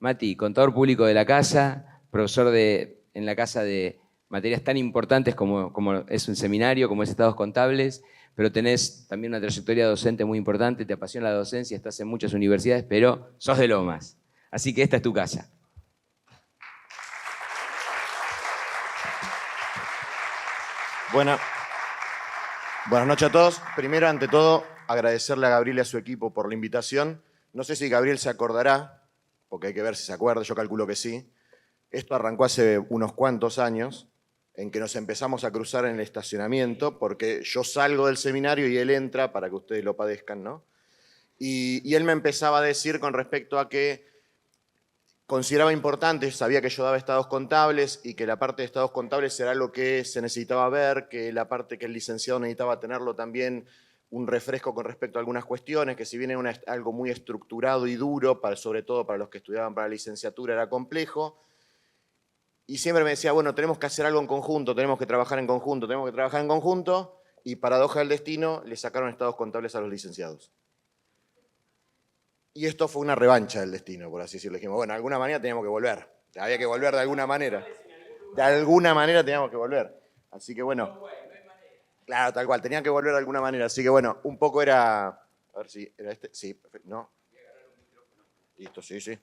Mati, contador público de la casa, profesor en la casa de materias tan importantes como es un seminario, como es estados contables, pero tenés también una trayectoria docente muy importante, te apasiona la docencia, estás en muchas universidades, pero sos de Lomas. Así que esta es tu casa. Buenas noches a todos. Primero, ante todo, agradecerle a Gabriel y a su equipo por la invitación. No sé si Gabriel se acordará, porque hay que ver si se acuerda, yo calculo que sí. Esto arrancó hace unos cuantos años, en que nos empezamos a cruzar en el estacionamiento, porque yo salgo del seminario y él entra para que ustedes lo padezcan, ¿no? Y él me empezaba a decir con respecto a que consideraba importante, sabía que yo daba estados contables y que la parte de estados contables era lo que se necesitaba ver, que la parte que el licenciado necesitaba tenerlo también un refresco con respecto a algunas cuestiones, que si bien era algo muy estructurado y duro, sobre todo para los que estudiaban para la licenciatura, era complejo. Y siempre me decía, bueno, tenemos que hacer algo en conjunto, tenemos que trabajar en conjunto, tenemos que trabajar en conjunto, y paradoja del destino, le sacaron estados contables a los licenciados. Y esto fue una revancha del destino, por así decirlo. Dijimos, bueno, de alguna manera teníamos que volver. Había que volver de alguna manera. De alguna manera teníamos que volver. Así que bueno. Claro, tal cual, tenían que volver de alguna manera. Así que bueno, un poco era... A ver si era este. Sí, perfecto. No. Listo, sí, sí.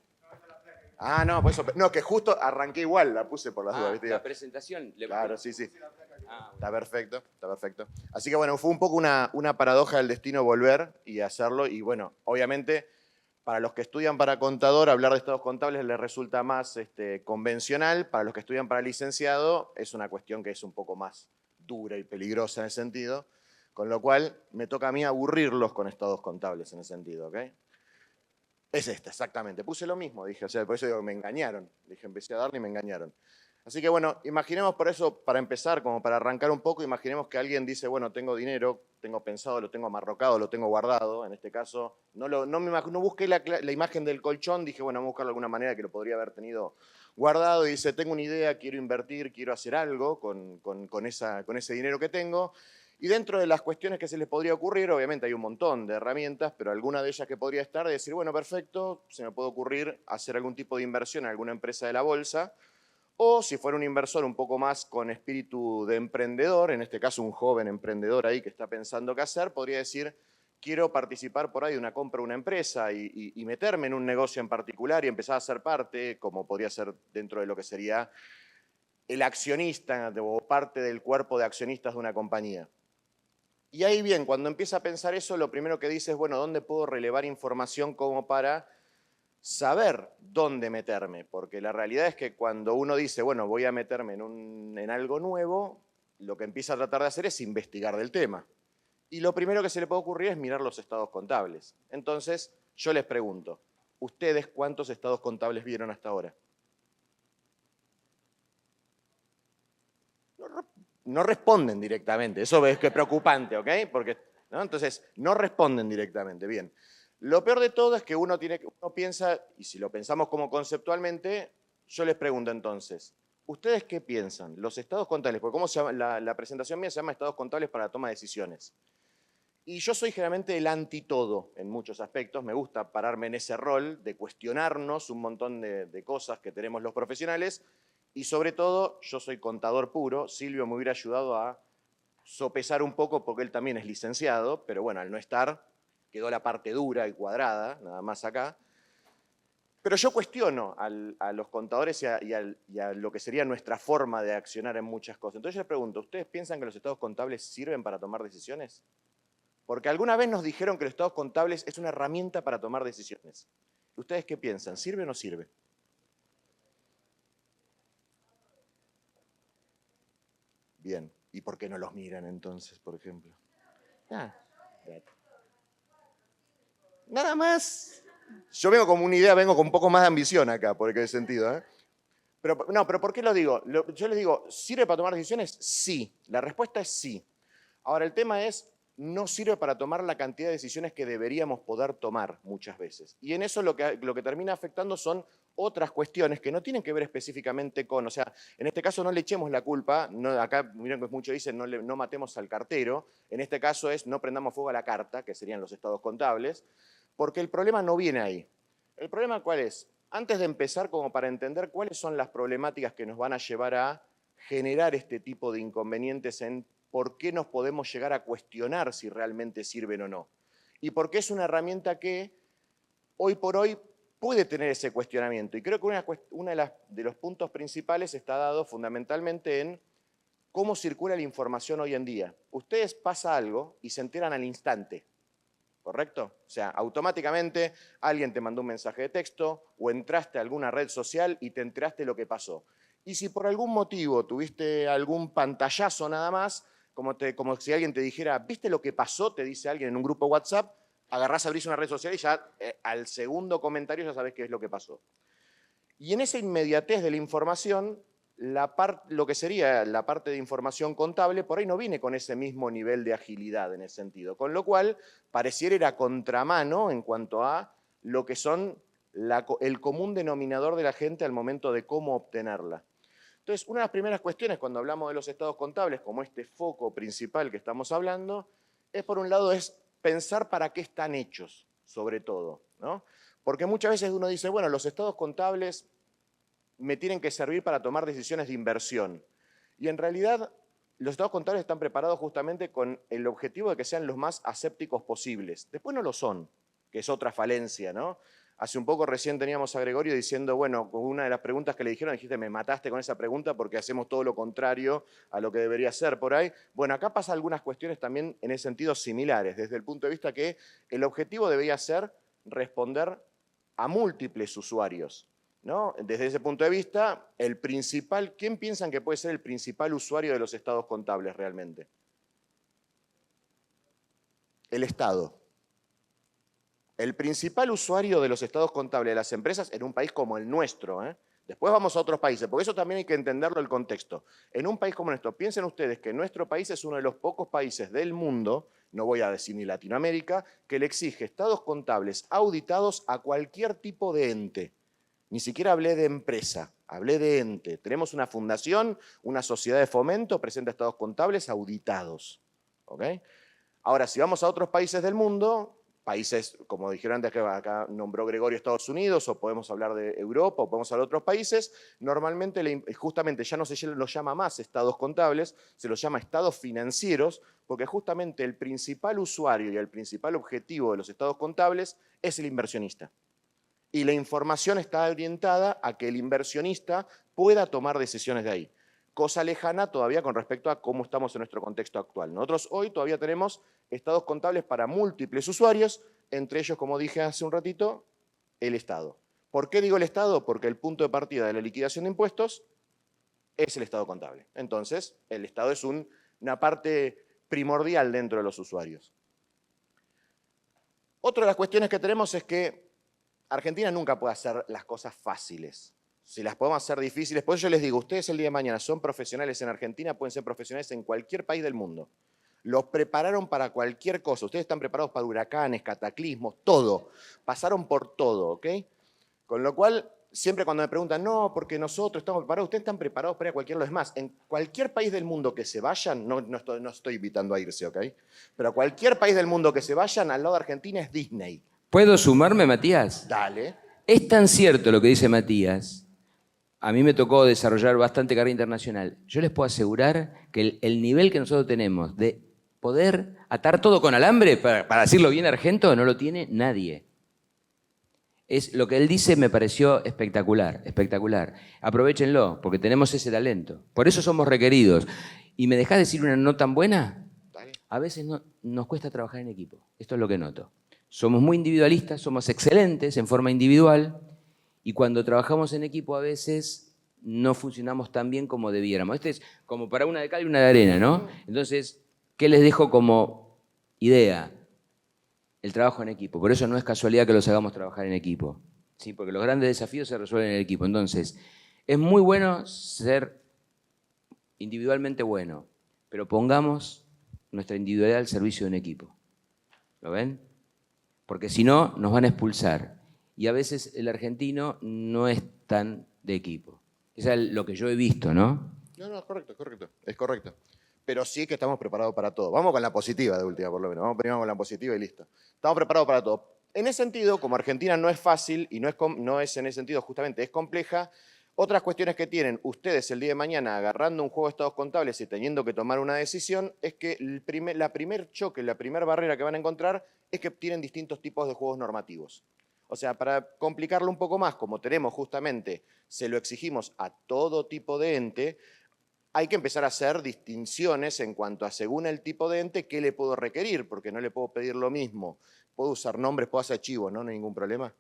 Ah, no, pues eso. No, que justo arranqué igual, la puse por las dudas. ¿Viste? La presentación. Claro, sí, sí. Está perfecto, está perfecto. Así que bueno, fue un poco una paradoja del destino volver y hacerlo. Y bueno, obviamente, para los que estudian para contador, hablar de estados contables les resulta más convencional. Para los que estudian para licenciado, es una cuestión que es un poco más dura y peligrosa en ese sentido. Con lo cual, me toca a mí aburrirlos con estados contables en ese sentido, ¿ok? Es esta, exactamente. Puse lo mismo, dije, o sea, por eso digo, me engañaron. Dije, empecé a darle y me engañaron. Así que bueno, imaginemos por eso, para empezar, como para arrancar un poco, imaginemos que alguien dice, bueno, tengo dinero, tengo pensado, lo tengo amarrocado, lo tengo guardado. En este caso, no busqué la imagen del colchón, dije, bueno, vamos a buscar alguna manera que lo podría haber tenido guardado. Y dice, tengo una idea, quiero invertir, quiero hacer algo con ese dinero que tengo. Y dentro de las cuestiones que se les podría ocurrir, obviamente hay un montón de herramientas, pero alguna de ellas que podría estar, de decir, bueno, perfecto, se me puede ocurrir hacer algún tipo de inversión en alguna empresa de la bolsa, o si fuera un inversor un poco más con espíritu de emprendedor, en este caso un joven emprendedor ahí que está pensando qué hacer, podría decir, quiero participar por ahí de una compra de una empresa y meterme en un negocio en particular y empezar a ser parte, como podría ser dentro de lo que sería el accionista o parte del cuerpo de accionistas de una compañía. Y ahí bien, cuando empieza a pensar eso, lo primero que dice es, bueno, ¿dónde puedo relevar información como para saber dónde meterme? Porque la realidad es que cuando uno dice, bueno, voy a meterme en algo nuevo, lo que empieza a tratar de hacer es investigar del tema. Y lo primero que se le puede ocurrir es mirar los estados contables. Entonces, yo les pregunto, ¿ustedes cuántos estados contables vieron hasta ahora? No responden directamente, eso es que es preocupante, ¿ok? Porque, ¿no? Entonces, no responden directamente, bien. Lo peor de todo es que uno piensa, y si lo pensamos como conceptualmente, yo les pregunto entonces, ¿ustedes qué piensan? Los estados contables, porque ¿cómo se llama? La presentación mía se llama estados contables para la toma de decisiones. Y yo soy generalmente el anti todo en muchos aspectos, me gusta pararme en ese rol de cuestionarnos un montón de cosas que tenemos los profesionales. Y sobre todo, yo soy contador puro. Silvio me hubiera ayudado a sopesar un poco porque él también es licenciado, pero bueno, al no estar, quedó la parte dura y cuadrada, nada más acá. Pero yo cuestiono a los contadores y a lo que sería nuestra forma de accionar en muchas cosas. Entonces yo les pregunto, ¿ustedes piensan que los estados contables sirven para tomar decisiones? Porque alguna vez nos dijeron que los estados contables es una herramienta para tomar decisiones. ¿Ustedes qué piensan? ¿Sirve o no sirve? Bien. ¿Y por qué no los miran entonces, por ejemplo? Nada más. Yo vengo como una idea, vengo con un poco más de ambición acá, por qué sentido, ¿eh? Pero ¿por qué lo digo? Yo les digo, ¿sirve para tomar decisiones? Sí. La respuesta es sí. Ahora, el tema es, no sirve para tomar la cantidad de decisiones que deberíamos poder tomar muchas veces. Y en eso lo que termina afectando son otras cuestiones que no tienen que ver específicamente con, o sea, en este caso no le echemos la culpa, acá miren que muchos dicen no matemos al cartero, en este caso es no prendamos fuego a la carta, que serían los estados contables, porque el problema no viene ahí. ¿El problema cuál es? Antes de empezar, como para entender cuáles son las problemáticas que nos van a llevar a generar este tipo de inconvenientes en por qué nos podemos llegar a cuestionar si realmente sirven o no. Y por qué es una herramienta que hoy por hoy puede tener ese cuestionamiento. Y creo que uno de los puntos principales está dado fundamentalmente en cómo circula la información hoy en día. Ustedes pasa algo y se enteran al instante, ¿correcto? O sea, automáticamente alguien te mandó un mensaje de texto o entraste a alguna red social y te enteraste de lo que pasó. Y si por algún motivo tuviste algún pantallazo nada más, como si alguien te dijera, ¿viste lo que pasó? Te dice alguien en un grupo WhatsApp, agarrás, abrís una red social y ya al segundo comentario ya sabés qué es lo que pasó. Y en esa inmediatez de la información, lo que sería la parte de información contable, por ahí no viene con ese mismo nivel de agilidad en ese sentido. Con lo cual, pareciera ir a contramano en cuanto a lo que son el común denominador de la gente al momento de cómo obtenerla. Entonces, una de las primeras cuestiones cuando hablamos de los estados contables, como este foco principal que estamos hablando, es por un lado es pensar para qué están hechos, sobre todo, ¿no? Porque muchas veces uno dice, bueno, los estados contables me tienen que servir para tomar decisiones de inversión. Y en realidad, los estados contables están preparados justamente con el objetivo de que sean los más asépticos posibles. Después no lo son, que es otra falencia, ¿no? Hace un poco recién teníamos a Gregorio diciendo, bueno, una de las preguntas que le dijeron, dijiste, me mataste con esa pregunta porque hacemos todo lo contrario a lo que debería ser por ahí. Bueno, acá pasa algunas cuestiones también en ese sentido similares, desde el punto de vista que el objetivo debería ser responder a múltiples usuarios, ¿no? Desde ese punto de vista, ¿quién piensan que puede ser el principal usuario de los estados contables realmente? El Estado. El principal usuario de los estados contables de las empresas en un país como el nuestro, después vamos a otros países, porque eso también hay que entenderlo el contexto. En un país como nuestro, piensen ustedes que nuestro país es uno de los pocos países del mundo, no voy a decir ni Latinoamérica, que le exige estados contables auditados a cualquier tipo de ente. Ni siquiera hablé de empresa, hablé de ente. Tenemos una fundación, una sociedad de fomento, presenta estados contables auditados. ¿Ok? Ahora, si vamos a otros países del mundo, países, como dijeron antes, que acá nombró Gregorio Estados Unidos, o podemos hablar de Europa, o podemos hablar de otros países, normalmente justamente ya no se los llama más estados contables, se los llama estados financieros, porque justamente el principal usuario y el principal objetivo de los estados contables es el inversionista. Y la información está orientada a que el inversionista pueda tomar decisiones de ahí. Cosa lejana todavía con respecto a cómo estamos en nuestro contexto actual. Nosotros hoy todavía tenemos estados contables para múltiples usuarios, entre ellos, como dije hace un ratito, el Estado. ¿Por qué digo el Estado? Porque el punto de partida de la liquidación de impuestos es el estado contable. Entonces, el Estado es una parte primordial dentro de los usuarios. Otra de las cuestiones que tenemos es que Argentina nunca puede hacer las cosas fáciles. Si las podemos hacer difíciles, por eso yo les digo, ustedes el día de mañana son profesionales en Argentina, pueden ser profesionales en cualquier país del mundo. Los prepararon para cualquier cosa. Ustedes están preparados para huracanes, cataclismos, todo. Pasaron por todo, ¿ok? Con lo cual, siempre cuando me preguntan, no, porque nosotros estamos preparados, ustedes están preparados para ir a cualquier lo demás. En cualquier país del mundo que se vayan, no estoy invitando a irse, ¿ok? Pero a cualquier país del mundo que se vayan, al lado de Argentina es Disney. ¿Puedo sumarme, Matías? Dale. Es tan cierto lo que dice Matías. A mí me tocó desarrollar bastante carrera internacional. Yo les puedo asegurar que el nivel que nosotros tenemos de poder atar todo con alambre, para decirlo bien argento, no lo tiene nadie. Lo que él dice me pareció espectacular, espectacular. Aprovechenlo, porque tenemos ese talento. Por eso somos requeridos. ¿Y me dejás decir una no tan buena? Dale. A veces nos cuesta trabajar en equipo. Esto es lo que noto. Somos muy individualistas, somos excelentes en forma individual y cuando trabajamos en equipo a veces no funcionamos tan bien como debiéramos. Este es como para una de cal y una de arena, ¿no? Entonces, ¿qué les dejo como idea? El trabajo en equipo. Por eso no es casualidad que los hagamos trabajar en equipo, ¿sí? Porque los grandes desafíos se resuelven en el equipo. Entonces, es muy bueno ser individualmente bueno, pero pongamos nuestra individualidad al servicio de un equipo. ¿Lo ven? Porque si no, nos van a expulsar. Y a veces el argentino no es tan de equipo. Eso es lo que yo he visto, ¿no? No, es correcto. Es correcto. Pero sí que estamos preparados para todo. Vamos con la positiva de última, por lo menos. Vamos primero con la positiva y listo. Estamos preparados para todo. en ese sentido, como Argentina no es fácil y no es en ese sentido justamente, es compleja, otras cuestiones que tienen ustedes el día de mañana agarrando un juego de estados contables y teniendo que tomar una decisión es que la primer choque, la primera barrera que van a encontrar es que tienen distintos tipos de juegos normativos. O sea, para complicarlo un poco más, como tenemos justamente, se lo exigimos a todo tipo de ente, hay que empezar a hacer distinciones en cuanto a, según el tipo de ente, qué le puedo requerir, porque no le puedo pedir lo mismo. Puedo usar nombres, puedo hacer archivos, ¿no? No hay ningún problema.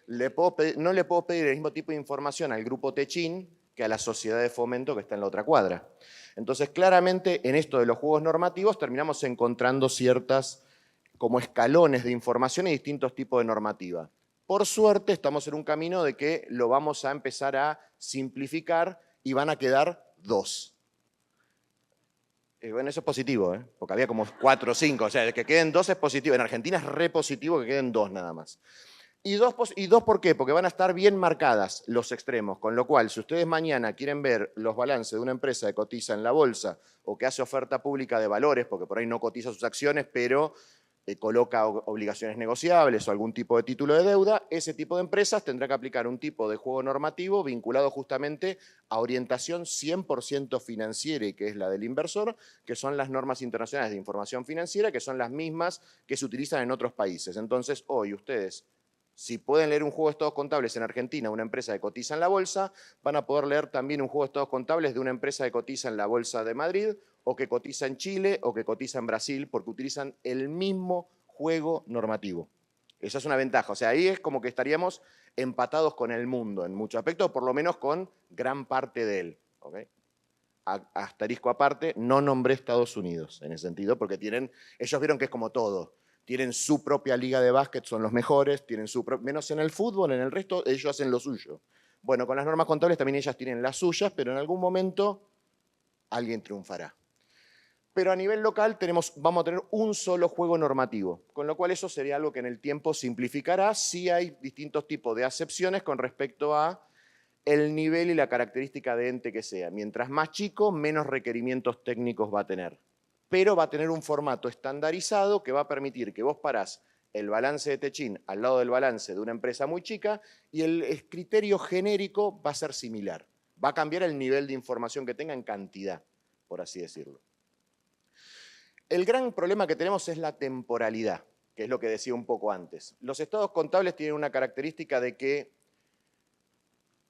No le puedo pedir el mismo tipo de información al grupo Techin que a la sociedad de fomento que está en la otra cuadra. Entonces, claramente, en esto de los juegos normativos terminamos encontrando ciertas como escalones de información y distintos tipos de normativa. Por suerte, estamos en un camino de que lo vamos a empezar a simplificar y van a quedar dos. Bueno, eso es positivo, porque había como 4 o 5, o sea, que queden 2 es positivo. En Argentina es re positivo que queden 2 nada más. ¿Y dos por qué? Porque van a estar bien marcadas los extremos, con lo cual, si ustedes mañana quieren ver los balances de una empresa que cotiza en la bolsa o que hace oferta pública de valores, porque por ahí no cotiza sus acciones, pero coloca obligaciones negociables o algún tipo de título de deuda, ese tipo de empresas tendrá que aplicar un tipo de juego normativo vinculado justamente a orientación 100% financiera, y que es la del inversor, que son las normas internacionales de información financiera, que son las mismas que se utilizan en otros países. Entonces, hoy ustedes, si pueden leer un juego de estados contables en Argentina, una empresa que cotiza en la bolsa, van a poder leer también un juego de estados contables de una empresa que cotiza en la bolsa de Madrid, o que cotiza en Chile, o que cotiza en Brasil, porque utilizan el mismo juego normativo. Esa es una ventaja. O sea, ahí es como que estaríamos empatados con el mundo en muchos aspectos, por lo menos con gran parte de él. ¿Okay? Asterisco aparte, no nombré Estados Unidos en ese sentido, porque ellos vieron que es como todo. Tienen su propia liga de básquet, son los mejores, menos en el fútbol, en el resto ellos hacen lo suyo. Bueno, con las normas contables también ellas tienen las suyas, pero en algún momento alguien triunfará. Pero a nivel local vamos a tener un solo juego normativo, con lo cual eso sería algo que en el tiempo simplificará si hay distintos tipos de acepciones con respecto a el nivel y la característica de ente que sea. Mientras más chico, menos requerimientos técnicos va a tener. Pero va a tener un formato estandarizado que va a permitir que vos parás el balance de Techin al lado del balance de una empresa muy chica y el criterio genérico va a ser similar. Va a cambiar el nivel de información que tenga en cantidad, por así decirlo. El gran problema que tenemos es la temporalidad, que es lo que decía un poco antes. Los estados contables tienen una característica de que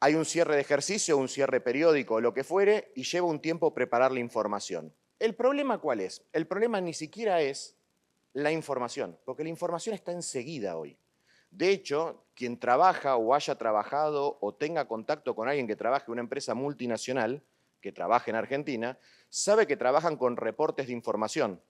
hay un cierre de ejercicio, un cierre periódico o lo que fuere, y lleva un tiempo preparar la información. ¿El problema cuál es? El problema ni siquiera es la información, porque la información está enseguida hoy. De hecho, quien trabaja o haya trabajado o tenga contacto con alguien que trabaje en una empresa multinacional, que trabaje en Argentina, sabe que trabajan con reportes de información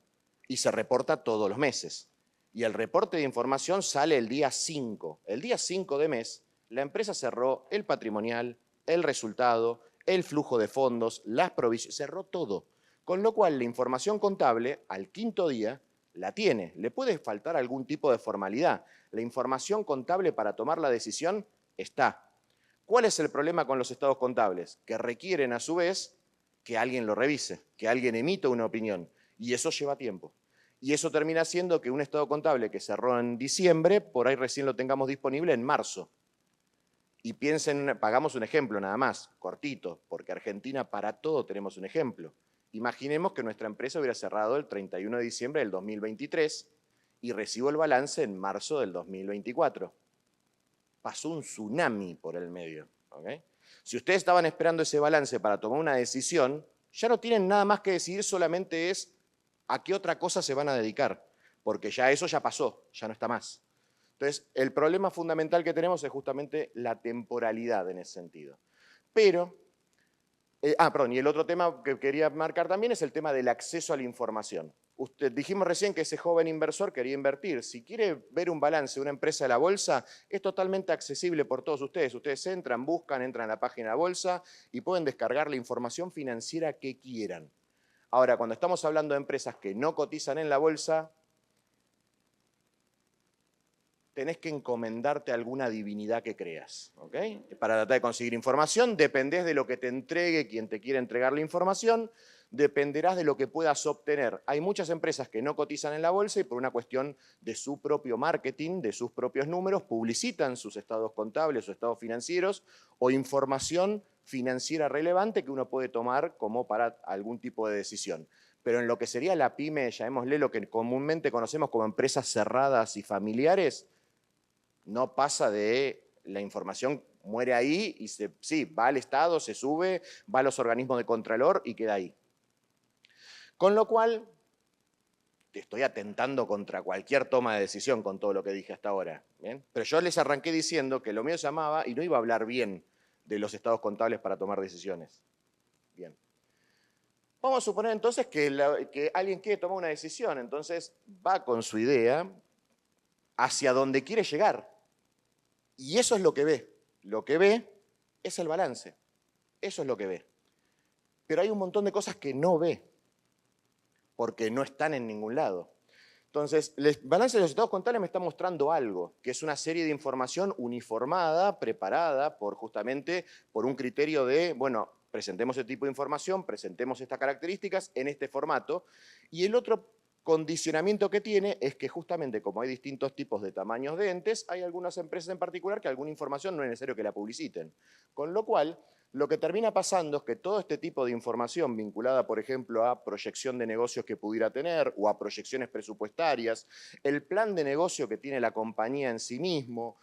y se reporta todos los meses. Y el reporte de información sale el día 5. El día 5 de mes, la empresa cerró el patrimonial, el resultado, el flujo de fondos, las provisiones, cerró todo. Con lo cual, la información contable, al quinto día, la tiene. Le puede faltar algún tipo de formalidad. La información contable para tomar la decisión está. ¿Cuál es el problema con los estados contables? Que requieren, a su vez, que alguien lo revise, que alguien emita una opinión. Y eso lleva tiempo. Y eso termina siendo que un estado contable que cerró en diciembre, por ahí recién lo tengamos disponible en marzo. Y piensen, pagamos un ejemplo nada más, cortito, porque Argentina para todo tenemos un ejemplo. Imaginemos que nuestra empresa hubiera cerrado el 31 de diciembre del 2023 y recibo el balance en marzo del 2024. Pasó un tsunami por el medio. ¿Okay? Si ustedes estaban esperando ese balance para tomar una decisión, ya no tienen nada más que decidir, solamente es a qué otra cosa se van a dedicar, porque ya eso ya pasó, ya no está más. Entonces, el problema fundamental que tenemos es justamente la temporalidad en ese sentido. Pero, y el otro tema que quería marcar también es el tema del acceso a la información. Dijimos recién que ese joven inversor quería invertir. Si quiere ver un balance de una empresa de la bolsa, es totalmente accesible por todos ustedes. Ustedes entran, buscan, entran a la página de la bolsa y pueden descargar la información financiera que quieran. Ahora, cuando estamos hablando de empresas que no cotizan en la bolsa, tenés que encomendarte a alguna divinidad que creas, ¿ok? Para tratar de conseguir información, dependés de lo que te entregue quien te quiere entregar la información. dependerás de lo que puedas obtener. Hay muchas empresas que no cotizan en la bolsa y por una cuestión de su propio marketing, de sus propios números, publicitan sus estados contables o estados financieros o información financiera relevante que uno puede tomar como para algún tipo de decisión. Pero en lo que sería la pyme, llamémosle lo que comúnmente conocemos como empresas cerradas y familiares, no pasa de la información muere ahí y sí, va al Estado, se sube, va a los organismos de contralor y queda ahí. Con lo cual, te estoy atentando contra cualquier toma de decisión con todo lo que dije hasta ahora. ¿Bien? Pero yo les arranqué diciendo que lo mío se llamaba, y no iba a hablar bien de los estados contables para tomar decisiones. Bien. Vamos a suponer entonces que alguien quiere tomar una decisión, entonces va con su idea hacia donde quiere llegar. Y eso es lo que ve. Lo que ve es el balance. Eso es lo que ve. Pero hay un montón de cosas que no ve, porque no están en ningún lado. Entonces, el balance de los estados contables me está mostrando algo, que es una serie de información uniformada, preparada justamente por un criterio de, bueno, presentemos este tipo de información, presentemos estas características en este formato. Y el otro condicionamiento que tiene es que justamente como hay distintos tipos de tamaños de entes, hay algunas empresas en particular que alguna información no es necesario que la publiciten. Con lo cual, lo que termina pasando es que todo este tipo de información vinculada, por ejemplo, a proyección de negocios que pudiera tener o a proyecciones presupuestarias, el plan de negocio que tiene la compañía en sí mismo,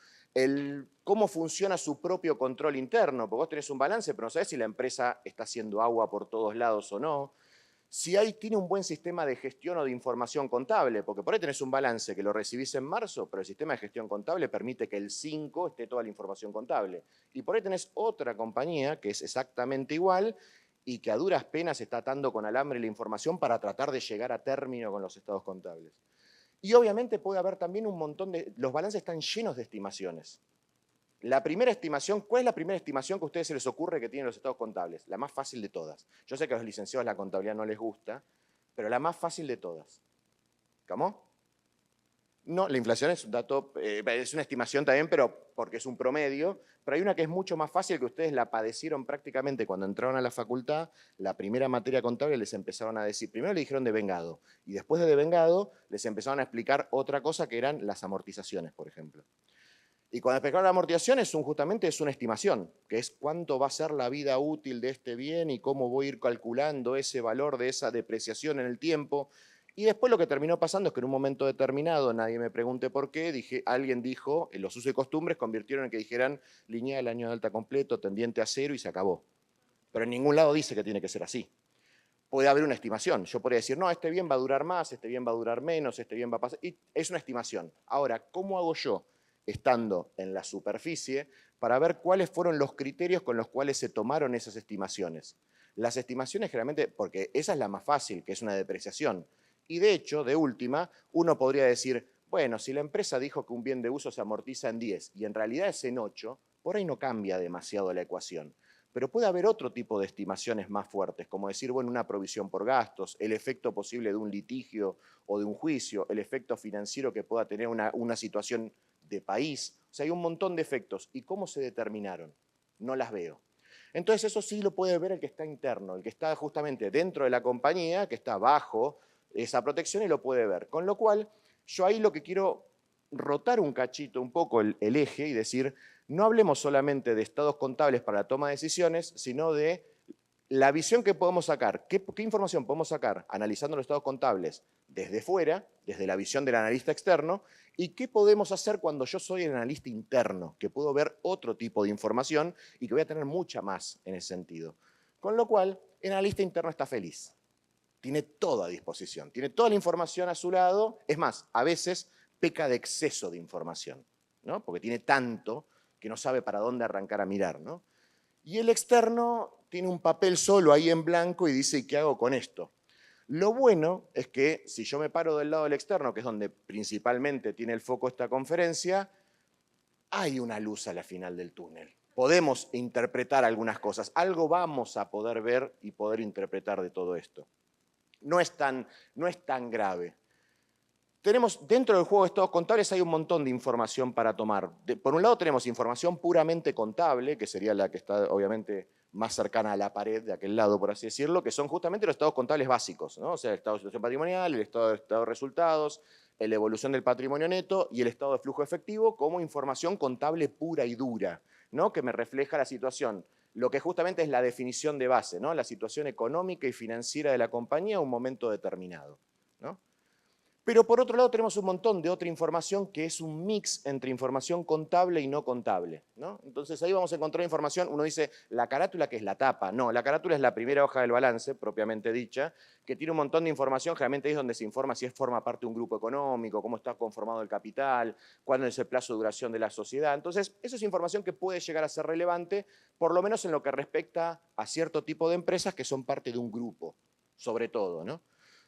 cómo funciona su propio control interno, porque vos tenés un balance, pero no sabés si la empresa está haciendo agua por todos lados o no, si tiene un buen sistema de gestión o de información contable, porque por ahí tenés un balance que lo recibís en marzo, pero el sistema de gestión contable permite que el 5 esté toda la información contable. Y por ahí tenés otra compañía que es exactamente igual y que a duras penas está atando con alambre la información para tratar de llegar a término con los estados contables. Y obviamente puede haber también un montón de... Los balances están llenos de estimaciones. La primera estimación, ¿cuál es la primera estimación que a ustedes se les ocurre que tienen los estados contables? La más fácil de todas. Yo sé que a los licenciados la contabilidad no les gusta, pero la más fácil de todas. ¿Cómo? No, la inflación es un dato, es una estimación también, pero porque es un promedio, pero hay una que es mucho más fácil que ustedes la padecieron prácticamente cuando entraron a la facultad, la primera materia contable les empezaron a decir, primero le dijeron devengado, y después de devengado les empezaron a explicar otra cosa que eran las amortizaciones, por ejemplo. Y cuando explicaron la amortización justamente es una estimación, que es cuánto va a ser la vida útil de este bien y cómo voy a ir calculando ese valor de esa depreciación en el tiempo. Y después lo que terminó pasando es que en un momento determinado, nadie me pregunte por qué, alguien dijo, en los usos y costumbres convirtieron en que dijeran lineal, año de alta completo, tendiente a cero y se acabó. Pero en ningún lado dice que tiene que ser así. Puede haber una estimación. Yo podría decir, no, este bien va a durar más, este bien va a durar menos, este bien va a pasar. Y es una estimación. Ahora, ¿cómo hago yo, estando en la superficie, para ver cuáles fueron los criterios con los cuales se tomaron esas estimaciones? Las estimaciones generalmente, porque esa es la más fácil, que es una depreciación. Y de hecho, de última, uno podría decir, bueno, si la empresa dijo que un bien de uso se amortiza en 10 y en realidad es en 8, por ahí no cambia demasiado la ecuación. Pero puede haber otro tipo de estimaciones más fuertes, como decir, bueno, una provisión por gastos, el efecto posible de un litigio o de un juicio, el efecto financiero que pueda tener una situación de país. O sea, hay un montón de efectos. ¿Y cómo se determinaron? No las veo. Entonces eso sí lo puede ver el que está interno, el que está justamente dentro de la compañía, que está bajo esa protección y lo puede ver. Con lo cual, yo ahí lo que quiero rotar un cachito, un poco el eje y decir, no hablemos solamente de estados contables para la toma de decisiones, sino de la visión que podemos sacar. ¿Qué información podemos sacar analizando los estados contables desde fuera, desde la visión del analista externo? ¿Y qué podemos hacer cuando yo soy el analista interno, que puedo ver otro tipo de información y que voy a tener mucha más en ese sentido? Con lo cual, el analista interno está feliz. Tiene todo a disposición, tiene toda la información a su lado. Es más, a veces peca de exceso de información, ¿no? Porque tiene tanto que no sabe para dónde arrancar a mirar, ¿no? Y el externo tiene un papel solo ahí en blanco y dice, ¿y qué hago con esto? Lo bueno es que si yo me paro del lado del externo, que es donde principalmente tiene el foco esta conferencia, hay una luz a la final del túnel. Podemos interpretar algunas cosas. Algo vamos a poder ver y poder interpretar de todo esto. No es tan grave. Dentro del juego de estados contables hay un montón de información para tomar. Por un lado tenemos información puramente contable, que sería la que está obviamente más cercana a la pared de aquel lado, por así decirlo, que son justamente los estados contables básicos, ¿no? O sea, el estado de situación patrimonial, el estado de resultados, la evolución del patrimonio neto y el estado de flujo efectivo como información contable pura y dura, ¿no? Que me refleja la situación, lo que justamente es la definición de base, ¿no? La situación económica y financiera de la compañía a un momento determinado, ¿no? Pero por otro lado tenemos un montón de otra información que es un mix entre información contable y no contable, ¿no? Entonces ahí vamos a encontrar información, uno dice, la carátula, que es la tapa. No, la carátula es la primera hoja del balance, propiamente dicha, que tiene un montón de información, generalmente ahí es donde se informa si forma parte de un grupo económico, cómo está conformado el capital, cuándo es el plazo de duración de la sociedad. Entonces, eso es información que puede llegar a ser relevante, por lo menos en lo que respecta a cierto tipo de empresas que son parte de un grupo, sobre todo, ¿no?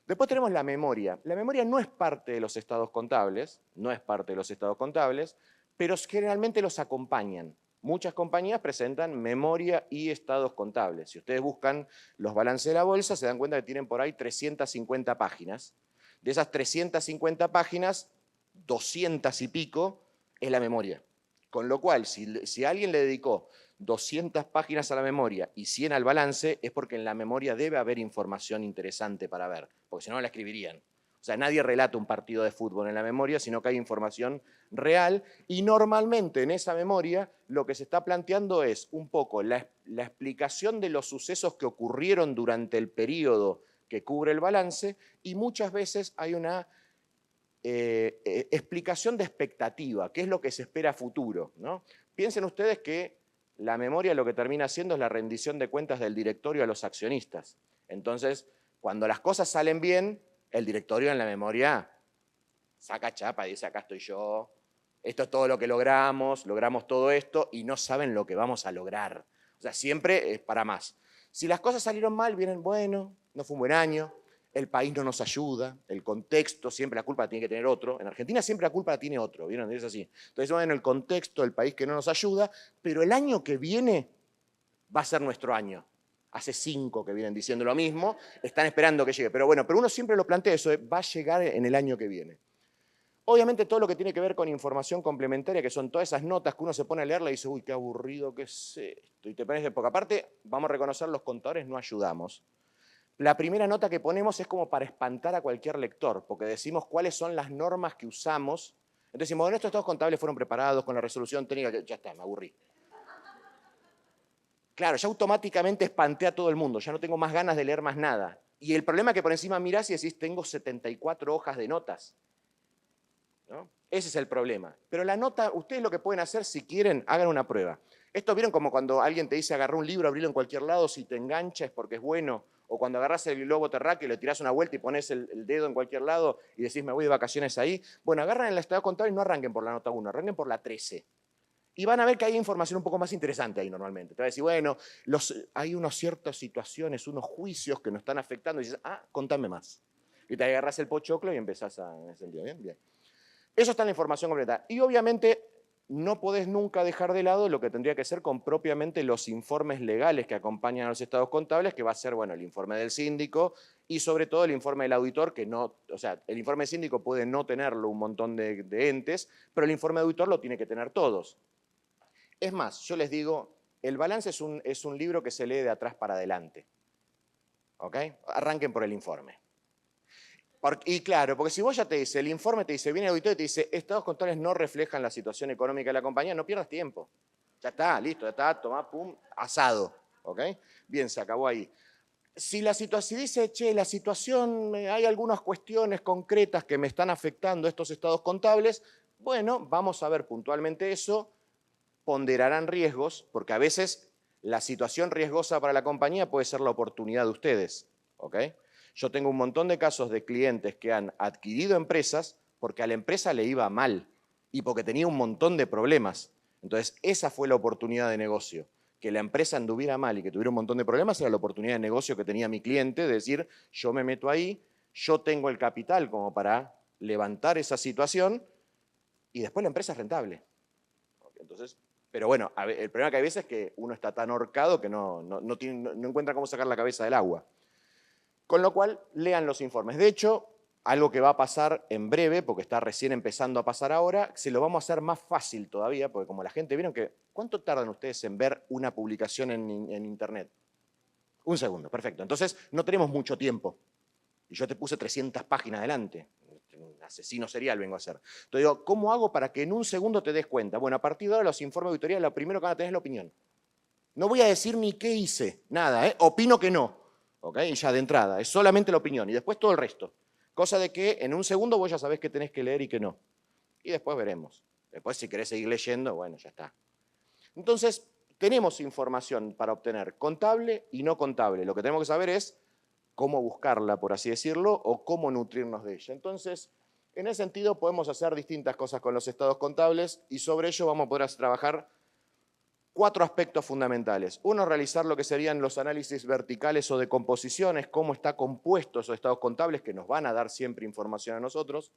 Después tenemos la memoria. La memoria no es parte de los estados contables, pero generalmente los acompañan. Muchas compañías presentan memoria y estados contables. Si ustedes buscan los balances de la bolsa, se dan cuenta que tienen por ahí 350 páginas. De esas 350 páginas, 200 y pico es la memoria. Con lo cual, si alguien le dedicó 200 páginas a la memoria y 100 al balance, es porque en la memoria debe haber información interesante para ver, porque si no, no la escribirían. O sea, nadie relata un partido de fútbol en la memoria, sino que hay información real y normalmente en esa memoria lo que se está planteando es un poco la explicación de los sucesos que ocurrieron durante el periodo que cubre el balance y muchas veces hay una explicación de expectativa, qué es lo que se espera a futuro, ¿no? Piensen ustedes que la memoria lo que termina haciendo es la rendición de cuentas del directorio a los accionistas. Entonces, cuando las cosas salen bien, el directorio en la memoria saca chapa y dice, acá estoy yo, esto es todo lo que logramos todo esto y no saben lo que vamos a lograr. O sea, siempre es para más. Si las cosas salieron mal, vienen, bueno, no fue un buen año, el país no nos ayuda, el contexto, siempre la culpa la tiene que tener otro. En Argentina siempre la culpa la tiene otro, ¿vieron? Es así. Entonces, bueno, el contexto, el país que no nos ayuda, pero el año que viene va a ser nuestro año. Hace 5 que vienen diciendo lo mismo, están esperando que llegue. Pero bueno, pero uno siempre lo plantea eso, va a llegar en el año que viene. Obviamente todo lo que tiene que ver con información complementaria, que son todas esas notas que uno se pone a leerla y dice, uy, qué aburrido, ¿qué es esto? Y te pones de poca parte, vamos a reconocer, los contadores no ayudamos. La primera nota que ponemos es como para espantar a cualquier lector, porque decimos cuáles son las normas que usamos. Entonces decimos, bueno, estos estados contables fueron preparados con la resolución técnica, ya está, me aburrí. Claro, ya automáticamente espanté a todo el mundo, ya no tengo más ganas de leer más nada. Y el problema es que por encima mirás y decís, tengo 74 hojas de notas, ¿no? Ese es el problema. Pero la nota, ustedes lo que pueden hacer, si quieren, hagan una prueba. Esto vieron como cuando alguien te dice, agarrá un libro, abrilo en cualquier lado, si te engancha es porque es bueno. O cuando agarras el globo terráqueo y le tirás una vuelta y pones el dedo en cualquier lado y decís, me voy de vacaciones ahí. Bueno, agarran el estado contable y no arranquen por la nota 1, arranquen por la 13. Y van a ver que hay información un poco más interesante ahí normalmente. Te va a decir, bueno, hay unas ciertas situaciones, unos juicios que nos están afectando. Y dices, contame más. Y te agarras el pochoclo y empezás en ese sentido. Bien, bien. Eso está en la información completa. Y obviamente no podés nunca dejar de lado lo que tendría que ser con propiamente los informes legales que acompañan a los estados contables, que va a ser, bueno, el informe del síndico y sobre todo el informe del auditor, que no, o sea, el informe del síndico puede no tenerlo un montón de entes, pero el informe del auditor lo tiene que tener todos. Es más, yo les digo, el balance es un libro que se lee de atrás para adelante. ¿Ok? Arranquen por el informe. Y claro, porque si vos ya te dice, el informe te dice, viene el auditor y te dice, estados contables no reflejan la situación económica de la compañía, no pierdas tiempo. Ya está, listo, ya está, tomá, pum, asado. ¿Ok? Bien, se acabó ahí. Si dice, che, la situación, hay algunas cuestiones concretas que me están afectando estos estados contables, bueno, vamos a ver puntualmente eso, ponderarán riesgos, porque a veces la situación riesgosa para la compañía puede ser la oportunidad de ustedes. ¿Ok? Yo tengo un montón de casos de clientes que han adquirido empresas porque a la empresa le iba mal y porque tenía un montón de problemas. Entonces, esa fue la oportunidad de negocio. Que la empresa anduviera mal y que tuviera un montón de problemas era la oportunidad de negocio que tenía mi cliente de decir, yo me meto ahí, yo tengo el capital como para levantar esa situación y después la empresa es rentable. Entonces, pero bueno, el problema que hay veces es que uno está tan ahorcado que no encuentra cómo sacar la cabeza del agua. Con lo cual, lean los informes. De hecho, algo que va a pasar en breve, porque está recién empezando a pasar ahora, se lo vamos a hacer más fácil todavía, porque como la gente, ¿vieron que cuánto tardan ustedes en ver una publicación en Internet? Un segundo, perfecto. Entonces, no tenemos mucho tiempo. Y yo te puse 300 páginas adelante. Un asesino serial vengo a hacer. Entonces digo, ¿cómo hago para que en un segundo te des cuenta? Bueno, a partir de ahora los informes de auditoría, lo primero que van a tener es la opinión. No voy a decir ni qué hice, nada, ¿eh? Opino que no, ¿ok? Y ya de entrada, es solamente la opinión y después todo el resto. Cosa de que en un segundo vos ya sabés qué tenés que leer y qué no. Y después veremos. Después si querés seguir leyendo, bueno, ya está. Entonces, tenemos información para obtener contable y no contable. Lo que tenemos que saber es cómo buscarla, por así decirlo, o cómo nutrirnos de ella. Entonces, en ese sentido podemos hacer distintas cosas con los estados contables y sobre ello vamos a poder trabajar 4 aspectos fundamentales. Uno, realizar lo que serían los análisis verticales o de composiciones, cómo está compuesto esos estados contables que nos van a dar siempre información a nosotros.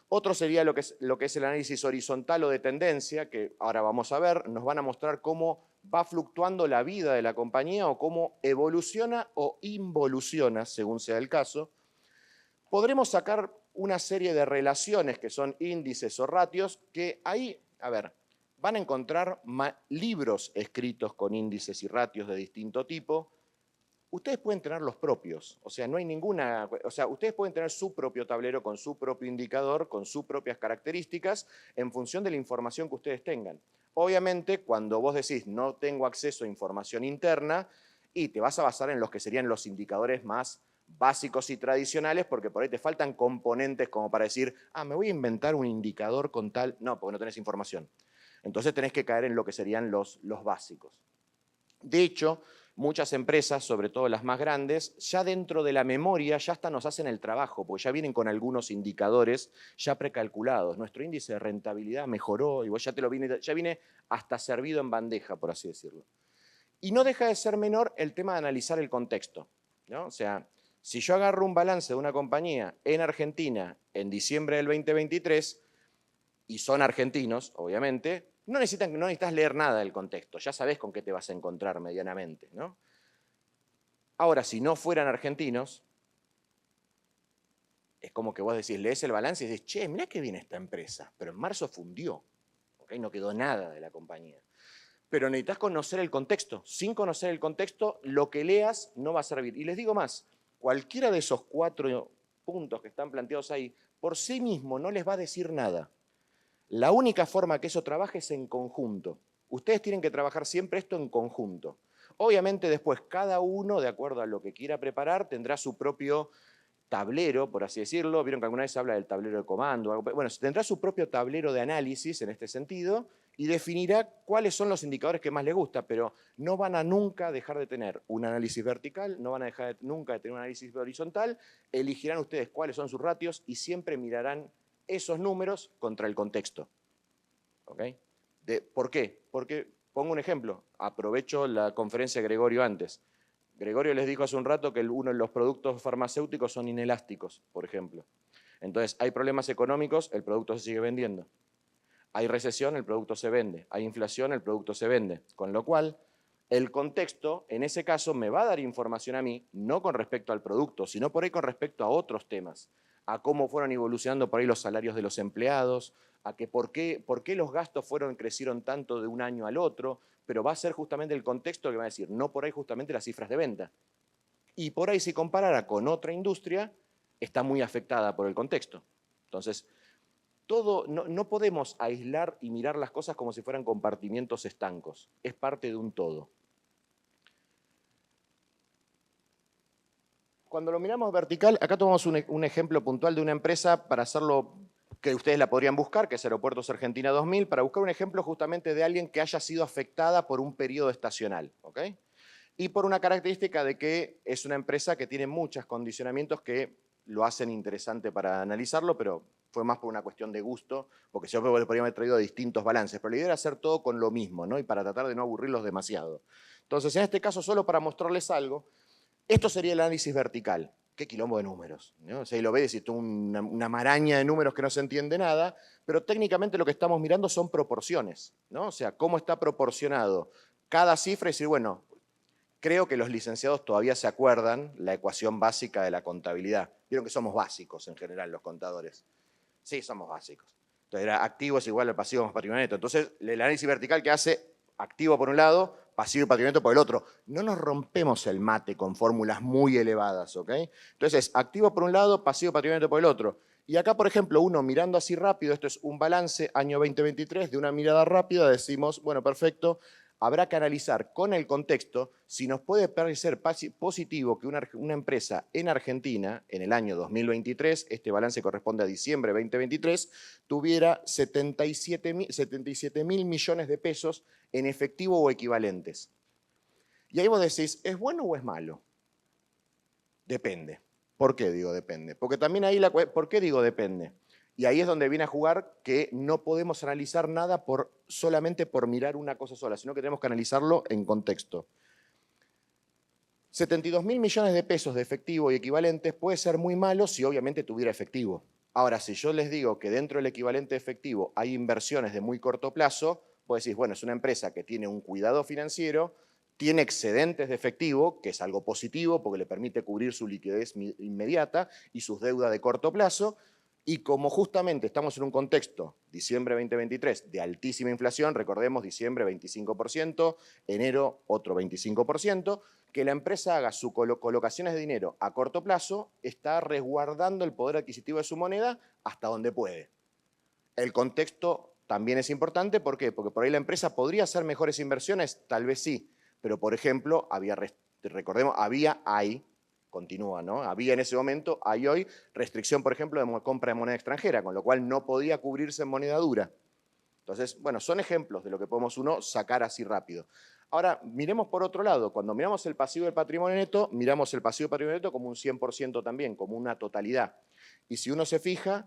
Otro sería lo que es el análisis horizontal o de tendencia, que ahora vamos a ver, nos van a mostrar cómo va fluctuando la vida de la compañía o cómo evoluciona o involuciona, según sea el caso. Podremos sacar una serie de relaciones que son índices o ratios, que ahí, a ver, van a encontrar libros escritos con índices y ratios de distinto tipo. Ustedes pueden tener los propios, o sea, no hay ninguna, o sea, ustedes pueden tener su propio tablero con su propio indicador, con sus propias características, en función de la información que ustedes tengan. Obviamente, cuando vos decís no tengo acceso a información interna, y te vas a basar en los que serían los indicadores más básicos y tradicionales, porque por ahí te faltan componentes como para decir, me voy a inventar un indicador con tal, no, porque no tenés información. Entonces tenés que caer en lo que serían los básicos. De hecho, muchas empresas, sobre todo las más grandes, ya dentro de la memoria ya hasta nos hacen el trabajo, porque ya vienen con algunos indicadores ya precalculados. Nuestro índice de rentabilidad mejoró y vos ya viene hasta servido en bandeja, por así decirlo. Y no deja de ser menor el tema de analizar el contexto, ¿no? O sea, si yo agarro un balance de una compañía en Argentina en diciembre del 2023, y son argentinos, obviamente, no necesitas leer nada del contexto, ya sabés con qué te vas a encontrar medianamente, ¿no? Ahora, si no fueran argentinos, es como que vos decís, lees el balance y dices, che, mirá qué bien esta empresa, pero en marzo fundió, ¿okay? No quedó nada de la compañía. Pero necesitas conocer el contexto. Sin conocer el contexto, lo que leas no va a servir. Y les digo más, cualquiera de esos 4 puntos que están planteados ahí, por sí mismo no les va a decir nada. La única forma que eso trabaje es en conjunto. Ustedes tienen que trabajar siempre esto en conjunto. Obviamente después cada uno, de acuerdo a lo que quiera preparar, tendrá su propio tablero, por así decirlo. Vieron que alguna vez se habla del tablero de comando. Bueno, tendrá su propio tablero de análisis en este sentido y definirá cuáles son los indicadores que más les gusta, pero no van a nunca dejar de tener un análisis vertical, no van a dejar nunca de tener un análisis horizontal. Elegirán ustedes cuáles son sus ratios y siempre mirarán esos números contra el contexto. ¿Ok? ¿Por qué? Porque, pongo un ejemplo, aprovecho la conferencia de Gregorio antes. Gregorio les dijo hace un rato que uno de los productos farmacéuticos son inelásticos, por ejemplo. Entonces, hay problemas económicos, el producto se sigue vendiendo. Hay recesión, el producto se vende. Hay inflación, el producto se vende. Con lo cual, el contexto, en ese caso, me va a dar información a mí, no con respecto al producto, sino por ahí con respecto a otros temas, a cómo fueron evolucionando por ahí los salarios de los empleados, a que por qué los gastos crecieron tanto de un año al otro, pero va a ser justamente el contexto que va a decir, no por ahí justamente las cifras de venta. Y por ahí si comparara con otra industria, está muy afectada por el contexto. Entonces, no podemos aislar y mirar las cosas como si fueran compartimientos estancos. Es parte de un todo. Cuando lo miramos vertical, acá tomamos un ejemplo puntual de una empresa para hacerlo, que ustedes la podrían buscar, que es Aeropuertos Argentina 2000, para buscar un ejemplo justamente de alguien que haya sido afectada por un periodo estacional, ¿ok? Y por una característica de que es una empresa que tiene muchos condicionamientos que lo hacen interesante para analizarlo, pero fue más por una cuestión de gusto, porque yo le podría haber traído distintos balances, pero la idea era hacer todo con lo mismo, ¿no? Y para tratar de no aburrirlos demasiado. Entonces, en este caso, solo para mostrarles algo, esto sería el análisis vertical. Qué quilombo de números, ¿no? O sea, y lo ves y es una maraña de números que no se entiende nada, pero técnicamente lo que estamos mirando son proporciones, ¿no? O sea, cómo está proporcionado cada cifra y decir, bueno, Creo que los licenciados todavía se acuerdan la ecuación básica de la contabilidad. Vieron que somos básicos en general los contadores. Sí, somos básicos. Entonces era activo es igual al pasivo más patrimonio neto. Entonces el análisis vertical que hace activo por un lado, pasivo y patrimonio neto por el otro. No nos rompemos el mate con fórmulas muy elevadas, ¿ok? Entonces activo por un lado, pasivo y patrimonio neto por el otro. Y acá, por ejemplo, uno mirando así rápido, esto es un balance año 2023, de una mirada rápida decimos, bueno, perfecto, habrá que analizar con el contexto si nos puede parecer positivo que una empresa en Argentina, en el año 2023, este balance corresponde a diciembre de 2023, tuviera 77 mil millones de pesos en efectivo o equivalentes. Y ahí vos decís, ¿es bueno o es malo? Depende. ¿Por qué digo depende? Porque también ahí ¿por qué digo depende? Y ahí es donde viene a jugar que no podemos analizar nada solamente por mirar una cosa sola, sino que tenemos que analizarlo en contexto. 72 mil millones de pesos de efectivo y equivalentes puede ser muy malo si obviamente tuviera efectivo. Ahora, si yo les digo que dentro del equivalente efectivo hay inversiones de muy corto plazo, pues decís, bueno, es una empresa que tiene un cuidado financiero, tiene excedentes de efectivo, que es algo positivo porque le permite cubrir su liquidez inmediata y sus deudas de corto plazo, y como justamente estamos en un contexto, diciembre 2023, de altísima inflación, recordemos, diciembre 25%, enero otro 25%, que la empresa haga sus colocaciones de dinero a corto plazo, está resguardando el poder adquisitivo de su moneda hasta donde puede. El contexto también es importante, ¿por qué? Porque por ahí la empresa podría hacer mejores inversiones, tal vez sí, pero por ejemplo, recordemos, continúa, ¿no? Había en ese momento, hay hoy, restricción, por ejemplo, de compra de moneda extranjera, con lo cual no podía cubrirse en moneda dura. Entonces, bueno, son ejemplos de lo que podemos uno sacar así rápido. Ahora, miremos por otro lado. Cuando miramos el pasivo del patrimonio neto, miramos el pasivo del patrimonio neto como un 100% también, como una totalidad. Y si uno se fija,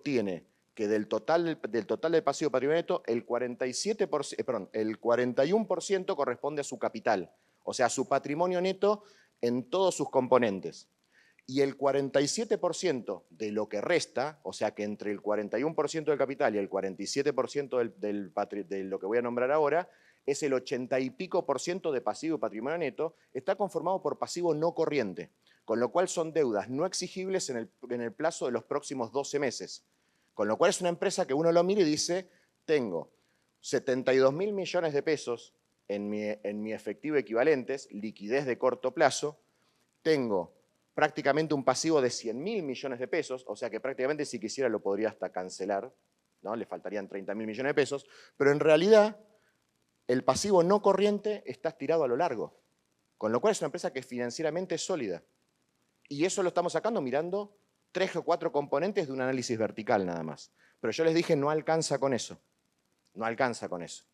tiene que del total del pasivo patrimonio neto, el 41% corresponde a su capital, o sea, a su patrimonio neto en todos sus componentes. Y el 47% de lo que resta, o sea que entre el 41% del capital y el 47% de lo que voy a nombrar ahora, es el 80 y pico por ciento de pasivo y patrimonio neto, está conformado por pasivo no corriente, con lo cual son deudas no exigibles en el plazo de los próximos 12 meses. Con lo cual es una empresa que uno lo mira y dice, tengo 72 mil millones de pesos en mi efectivo equivalentes, liquidez de corto plazo, tengo prácticamente un pasivo de 100 mil millones de pesos, o sea que prácticamente si quisiera lo podría hasta cancelar, ¿no? Le faltarían 30 mil millones de pesos, pero en realidad el pasivo no corriente está estirado a lo largo, con lo cual es una empresa que financieramente es sólida. Y eso lo estamos sacando mirando 3 o 4 componentes de un análisis vertical nada más. Pero yo les dije, no alcanza con eso. No alcanza con eso.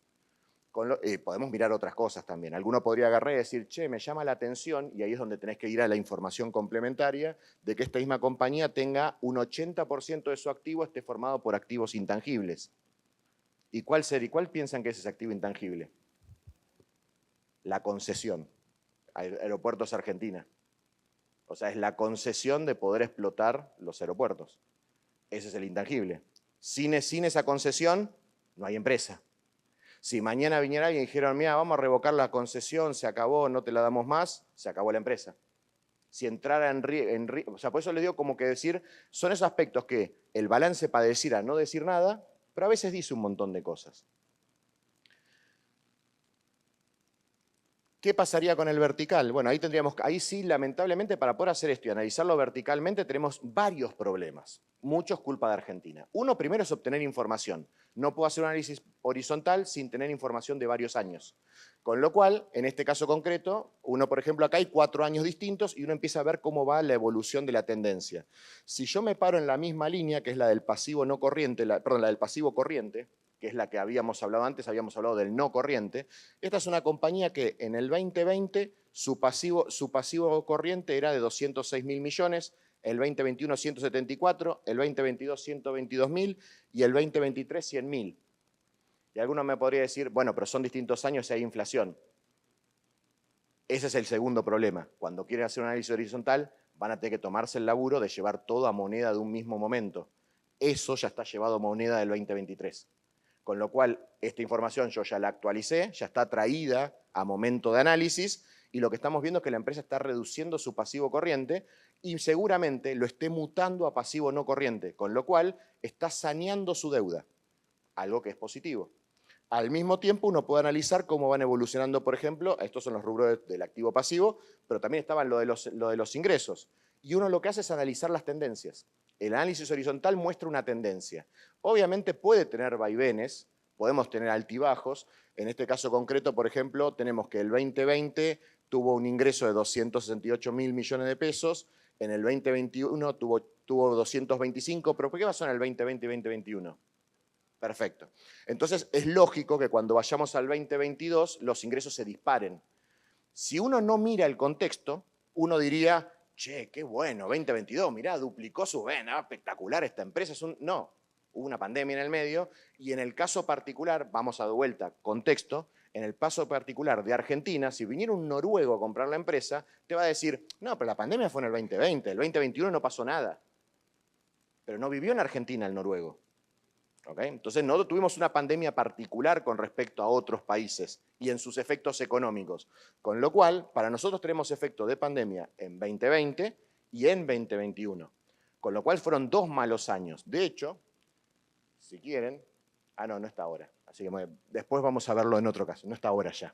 Podemos mirar otras cosas también. Alguno podría agarrar y decir, che, me llama la atención, y ahí es donde tenés que ir a la información complementaria, de que esta misma compañía tenga un 80% de su activo esté formado por activos intangibles. ¿Y cuál piensan que es ese activo intangible? La concesión. Aeropuertos Argentina. O sea, es la concesión de poder explotar los aeropuertos. Ese es el intangible. Sin esa concesión, no hay empresa. Si mañana viniera alguien y dijera, mira, vamos a revocar la concesión, se acabó, no te la damos más, se acabó la empresa. Si entrara o sea, por eso les digo como que decir, son esos aspectos que el balance para decir a no decir nada, pero a veces dice un montón de cosas. ¿Qué pasaría con el vertical? Bueno, ahí sí, lamentablemente, para poder hacer esto y analizarlo verticalmente, tenemos varios problemas. Muchos culpa de Argentina. Uno, primero, es obtener información. No puedo hacer un análisis horizontal sin tener información de varios años. Con lo cual, en este caso concreto, uno, por ejemplo, acá hay 4 años distintos y uno empieza a ver cómo va la evolución de la tendencia. Si yo me paro en la misma línea, que es la del pasivo no corriente, la del pasivo corriente, que es la que habíamos hablado antes, habíamos hablado del no corriente. Esta es una compañía que en el 2020 su pasivo corriente era de 206 mil millones, el 2021 174, el 2022 122 mil y el 2023 100 mil. Y alguno me podría decir, bueno, pero son distintos años y hay inflación. Ese es el segundo problema. Cuando quieren hacer un análisis horizontal, van a tener que tomarse el laburo de llevar toda moneda de un mismo momento. Eso ya está llevado a moneda del 2023. Con lo cual, esta información yo ya la actualicé, ya está traída a momento de análisis y lo que estamos viendo es que la empresa está reduciendo su pasivo corriente y seguramente lo esté mutando a pasivo no corriente, con lo cual está saneando su deuda, algo que es positivo. Al mismo tiempo, uno puede analizar cómo van evolucionando, por ejemplo, estos son los rubros del activo pasivo, pero también estaban lo de los ingresos. Y uno lo que hace es analizar las tendencias. El análisis horizontal muestra una tendencia. Obviamente puede tener vaivenes, podemos tener altibajos. En este caso concreto, por ejemplo, tenemos que el 2020 tuvo un ingreso de 268.000 millones de pesos, en el 2021 tuvo 225, pero ¿por qué pasó en el 2020 y 2021? Perfecto. Entonces, es lógico que cuando vayamos al 2022 los ingresos se disparen. Si uno no mira el contexto, uno diría, che, qué bueno, 2022, mirá, duplicó su vena, espectacular esta empresa. No, hubo una pandemia en el medio y en el caso particular, vamos a de vuelta, contexto, en el caso particular de Argentina, si viniera un noruego a comprar la empresa, te va a decir, no, pero la pandemia fue en el 2020, el 2021 no pasó nada. Pero no vivió en Argentina el noruego. ¿Okay? Entonces, no tuvimos una pandemia particular con respecto a otros países y en sus efectos económicos. Con lo cual, para nosotros tenemos efecto de pandemia en 2020 y en 2021. Con lo cual fueron 2 malos años. De hecho, si quieren... no está ahora. Así que después vamos a verlo en otro caso. No está ahora ya.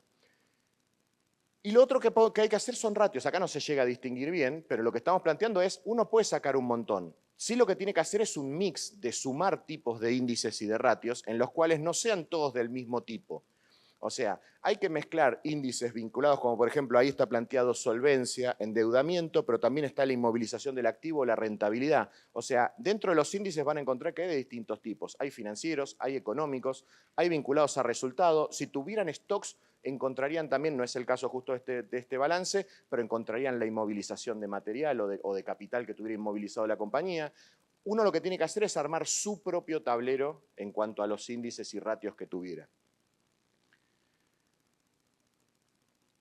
Y lo otro que hay que hacer son ratios. Acá no se llega a distinguir bien, pero lo que estamos planteando es, uno puede sacar un montón. Sí, lo que tiene que hacer es un mix de sumar tipos de índices y de ratios en los cuales no sean todos del mismo tipo. O sea, hay que mezclar índices vinculados, como por ejemplo ahí está planteado solvencia, endeudamiento, pero también está la inmovilización del activo, la rentabilidad. O sea, dentro de los índices van a encontrar que hay de distintos tipos. Hay financieros, hay económicos, hay vinculados a resultados. Si tuvieran stocks, encontrarían también, no es el caso justo de este balance, pero encontrarían la inmovilización de material o de capital que tuviera inmovilizado la compañía. Uno lo que tiene que hacer es armar su propio tablero en cuanto a los índices y ratios que tuviera.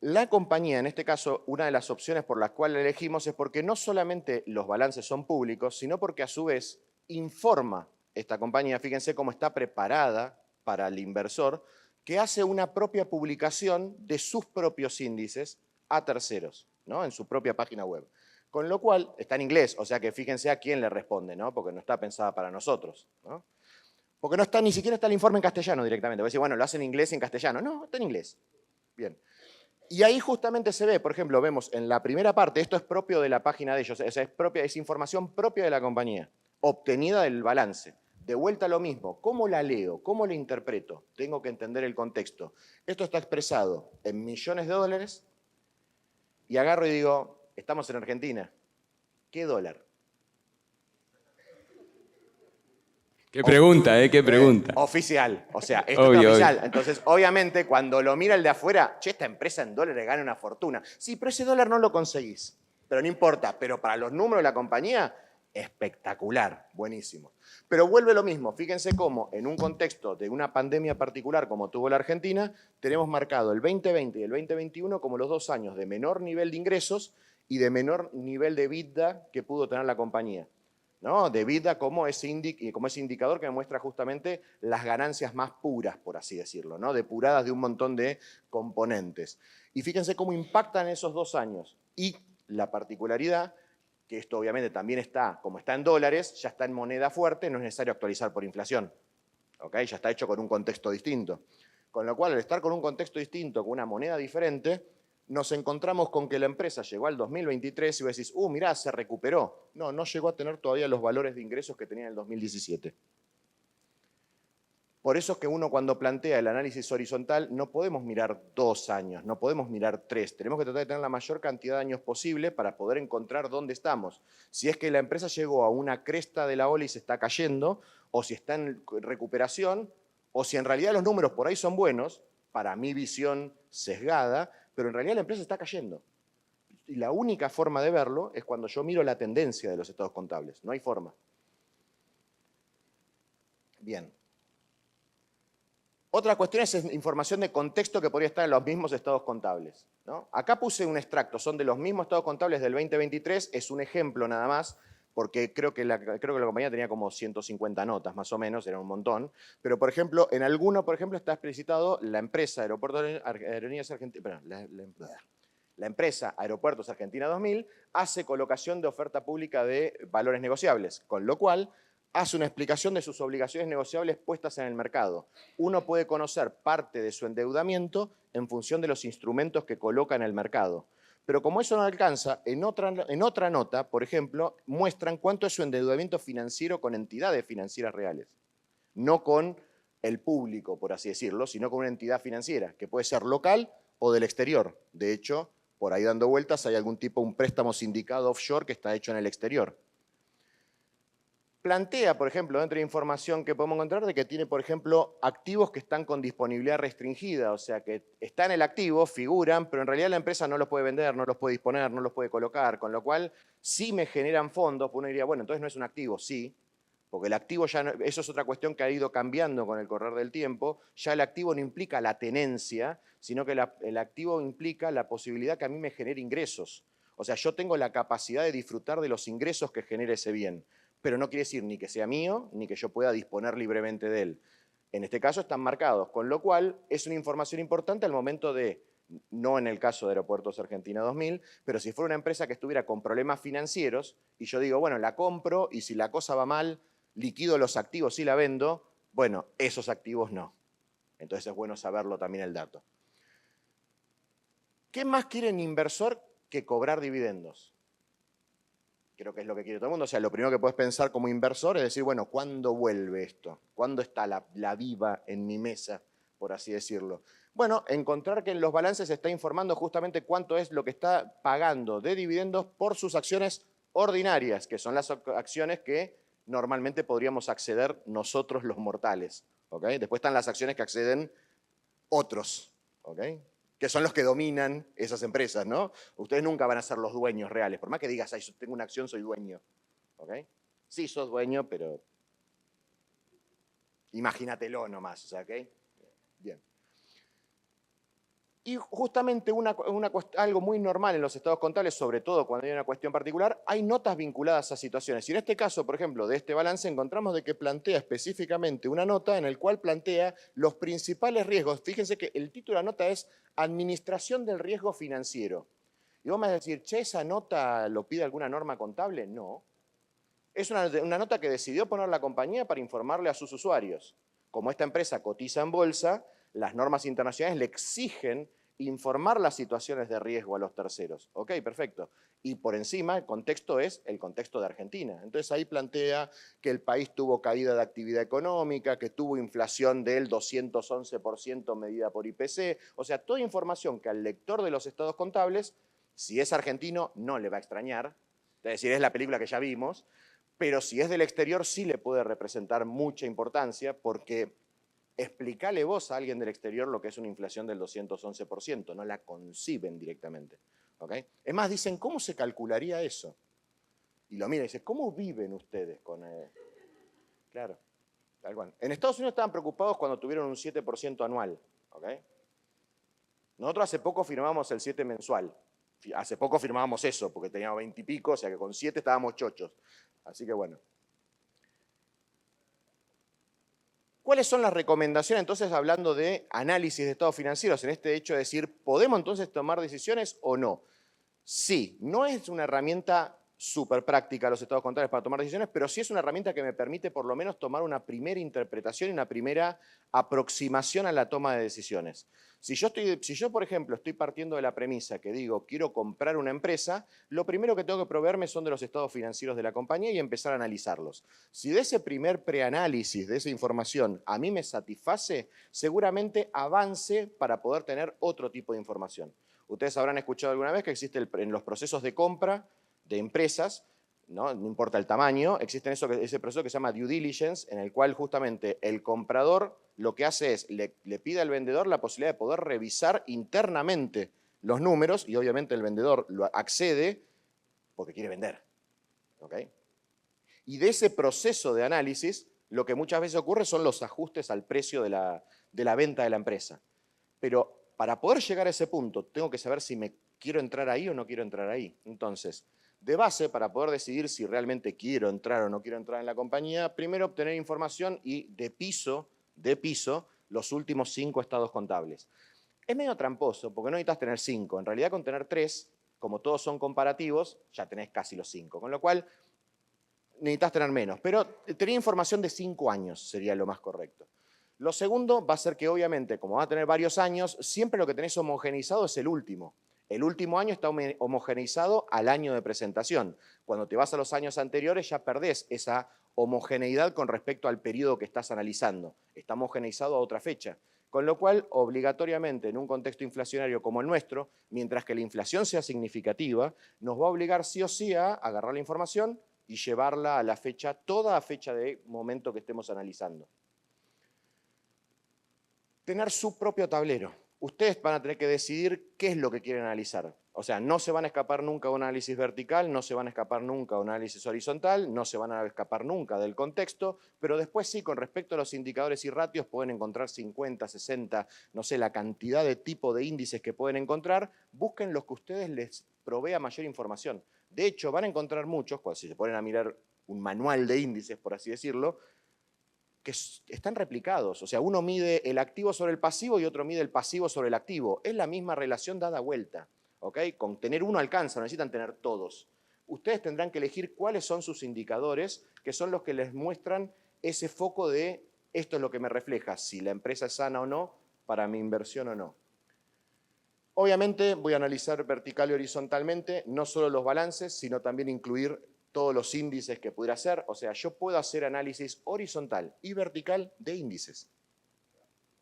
La compañía, en este caso, una de las opciones por las cuales la elegimos es porque no solamente los balances son públicos, sino porque a su vez informa esta compañía, fíjense cómo está preparada para el inversor, que hace una propia publicación de sus propios índices a terceros, ¿no? En su propia página web. Con lo cual, está en inglés, o sea que fíjense a quién le responde, ¿no? Porque no está pensada para nosotros, ¿no? Porque no está, ni siquiera está el informe en castellano directamente. Voy a decir, bueno, lo hacen en inglés y en castellano. No, está en inglés. Bien. Y ahí justamente se ve, por ejemplo, vemos en la primera parte, esto es propio de la página de ellos, es información propia de la compañía, obtenida del balance. De vuelta lo mismo, ¿cómo la leo? ¿Cómo la interpreto? Tengo que entender el contexto. Esto está expresado en millones de dólares y agarro y digo, estamos en Argentina, ¿qué dólar? Qué pregunta, ¿eh? Qué pregunta. Oficial, o sea, esto Obvio, es oficial. obvio. Entonces, obviamente, cuando lo mira el de afuera, che, esta empresa en dólares gana una fortuna. Sí, pero ese dólar no lo conseguís. Pero no importa, pero para los números de la compañía, espectacular, buenísimo. Pero vuelve lo mismo, fíjense cómo en un contexto de una pandemia particular como tuvo la Argentina, tenemos marcado el 2020 y el 2021 como los 2 años de menor nivel de ingresos y de menor nivel de EBITDA que pudo tener la compañía, ¿no? De EBITDA como ese indicador que me muestra justamente las ganancias más puras, por así decirlo, ¿no? Depuradas de un montón de componentes. Y fíjense cómo impactan esos 2 años. Y la particularidad, que esto obviamente también está, como está en dólares, ya está en moneda fuerte, no es necesario actualizar por inflación. ¿Okay? Ya está hecho con un contexto distinto. Con lo cual, al estar con un contexto distinto, con una moneda diferente, nos encontramos con que la empresa llegó al 2023 y vos decís, mirá, se recuperó. No, no llegó a tener todavía los valores de ingresos que tenía en el 2017. Por eso es que uno cuando plantea el análisis horizontal no podemos mirar 2 años, no podemos mirar 3. Tenemos que tratar de tener la mayor cantidad de años posible para poder encontrar dónde estamos. Si es que la empresa llegó a una cresta de la ola y se está cayendo, o si está en recuperación, o si en realidad los números por ahí son buenos, para mi visión sesgada, pero en realidad la empresa está cayendo. Y la única forma de verlo es cuando yo miro la tendencia de los estados contables. No hay forma. Bien. Otra cuestión es información de contexto que podría estar en los mismos estados contables, ¿no? Acá puse un extracto, son de los mismos estados contables del 2023, es un ejemplo nada más, porque creo que la compañía tenía como 150 notas más o menos, era un montón, pero por ejemplo, en alguno, por ejemplo, está explicitado la empresa Aeropuertos Aerolíneas Argentinas, La empresa Aeropuertos Argentina 2000 hace colocación de oferta pública de valores negociables, con lo cual hace una explicación de sus obligaciones negociables puestas en el mercado. Uno puede conocer parte de su endeudamiento en función de los instrumentos que coloca en el mercado. Pero como eso no alcanza, en otra nota, por ejemplo, muestran cuánto es su endeudamiento financiero con entidades financieras reales. No con el público, por así decirlo, sino con una entidad financiera, que puede ser local o del exterior. De hecho, por ahí dando vueltas, hay algún tipo, un préstamo sindicado offshore que está hecho en el exterior. Plantea, por ejemplo, dentro de información que podemos encontrar, de que tiene, por ejemplo, activos que están con disponibilidad restringida, o sea, que están en el activo, figuran, pero en realidad la empresa no los puede vender, no los puede disponer, no los puede colocar, con lo cual, si me generan fondos, uno diría, bueno, entonces no es un activo, sí, porque el activo ya, eso es otra cuestión que ha ido cambiando con el correr del tiempo, ya el activo no implica la tenencia, sino que el activo implica la posibilidad que a mí me genere ingresos. O sea, yo tengo la capacidad de disfrutar de los ingresos que genere ese bien, pero no quiere decir ni que sea mío, ni que yo pueda disponer libremente de él. En este caso están marcados, con lo cual es una información importante al momento de, no en el caso de Aeropuertos Argentina 2000, pero si fuera una empresa que estuviera con problemas financieros y yo digo, bueno, la compro y si la cosa va mal, liquido los activos y la vendo, bueno, esos activos no. Entonces es bueno saberlo también el dato. ¿Qué más quiere un inversor que cobrar dividendos? Creo que es lo que quiere todo el mundo. O sea, lo primero que puedes pensar como inversor es decir, bueno, ¿cuándo vuelve esto? ¿Cuándo está la viva en mi mesa, por así decirlo? Bueno, encontrar que en los balances se está informando justamente cuánto es lo que está pagando de dividendos por sus acciones ordinarias, que son las acciones que normalmente podríamos acceder nosotros los mortales. ¿Okay? Después están las acciones que acceden otros, ¿okay? Que son los que dominan esas empresas, ¿no? Ustedes nunca van a ser los dueños reales, por más que digas, ay, yo tengo una acción, soy dueño, ¿ok? Sí, sos dueño, pero imagínatelo nomás, ¿ok? Bien. Y justamente algo muy normal en los estados contables, sobre todo cuando hay una cuestión particular, hay notas vinculadas a situaciones. Y en este caso, por ejemplo, de este balance, encontramos de que plantea específicamente una nota en la cual plantea los principales riesgos. Fíjense que el título de la nota es Administración del riesgo financiero. Y vos me vas a decir, che, ¿esa nota lo pide alguna norma contable? No. Es una nota que decidió poner la compañía para informarle a sus usuarios. Como esta empresa cotiza en bolsa, las normas internacionales le exigen informar las situaciones de riesgo a los terceros. Ok, perfecto. Y por encima, el contexto es el contexto de Argentina. Entonces ahí plantea que el país tuvo caída de actividad económica, que tuvo inflación del 211% medida por IPC. O sea, toda información que al lector de los estados contables, si es argentino, no le va a extrañar. Es decir, es la película que ya vimos. Pero si es del exterior, sí le puede representar mucha importancia porque explícale vos a alguien del exterior lo que es una inflación del 211%, no la conciben directamente. ¿Okay? Es más, dicen, ¿cómo se calcularía eso? Y lo miran y dicen, ¿cómo viven ustedes con...? Claro, tal cual. En Estados Unidos estaban preocupados cuando tuvieron un 7% anual. ¿Okay? Nosotros hace poco firmamos el 7 mensual. Hace poco firmábamos eso, porque teníamos 20 y pico, o sea que con 7 estábamos chochos. Así que bueno. ¿Cuáles son las recomendaciones entonces hablando de análisis de estados financieros? En este hecho de decir, ¿podemos entonces tomar decisiones o no? Sí, no es una herramienta súper práctica los estados contables para tomar decisiones, pero sí es una herramienta que me permite por lo menos tomar una primera interpretación y una primera aproximación a la toma de decisiones. Si yo, por ejemplo, estoy partiendo de la premisa que digo, quiero comprar una empresa, lo primero que tengo que proveerme son de los estados financieros de la compañía y empezar a analizarlos. Si de ese primer preanálisis, de esa información, a mí me satisface, seguramente avance para poder tener otro tipo de información. Ustedes habrán escuchado alguna vez que existe en los procesos de compra de empresas, no importa el tamaño, existe ese proceso que se llama due diligence, en el cual justamente el comprador lo que hace es, le pide al vendedor la posibilidad de poder revisar internamente los números y obviamente el vendedor lo accede porque quiere vender. ¿Okay? Y de ese proceso de análisis, lo que muchas veces ocurre son los ajustes al precio de la venta de la empresa. Pero para poder llegar a ese punto, tengo que saber si me quiero entrar ahí o no quiero entrar ahí. Entonces, de base, para poder decidir si realmente quiero entrar o no quiero entrar en la compañía, primero obtener información y de piso, los últimos 5 estados contables. Es medio tramposo, porque no necesitas tener 5. En realidad, con tener 3, como todos son comparativos, ya tenés casi los 5. Con lo cual, necesitas tener menos. Pero tener información de 5 años sería lo más correcto. Lo segundo va a ser que, obviamente, como va a tener varios años, siempre lo que tenés homogeneizado es el último. El último año está homogeneizado al año de presentación. Cuando te vas a los años anteriores ya perdés esa homogeneidad con respecto al periodo que estás analizando. Está homogeneizado a otra fecha. Con lo cual, obligatoriamente, en un contexto inflacionario como el nuestro, mientras que la inflación sea significativa, nos va a obligar sí o sí a agarrar la información y llevarla a la fecha, toda fecha de momento que estemos analizando. Tener su propio tablero. Ustedes van a tener que decidir qué es lo que quieren analizar. O sea, no se van a escapar nunca a un análisis vertical, no se van a escapar nunca a un análisis horizontal, no se van a escapar nunca del contexto, pero después sí, con respecto a los indicadores y ratios, pueden encontrar 50, 60, no sé, la cantidad de tipo de índices que pueden encontrar. Busquen los que a ustedes les provea mayor información. De hecho, van a encontrar muchos, cuando si se ponen a mirar un manual de índices, por así decirlo, que están replicados. O sea, uno mide el activo sobre el pasivo y otro mide el pasivo sobre el activo. Es la misma relación dada vuelta. ¿Ok? Con tener uno alcanza, no necesitan tener todos. Ustedes tendrán que elegir cuáles son sus indicadores, que son los que les muestran ese foco de esto es lo que me refleja, si la empresa es sana o no, para mi inversión o no. Obviamente voy a analizar vertical y horizontalmente, no solo los balances, sino también incluir todos los índices que pudiera hacer. O sea, yo puedo hacer análisis horizontal y vertical de índices.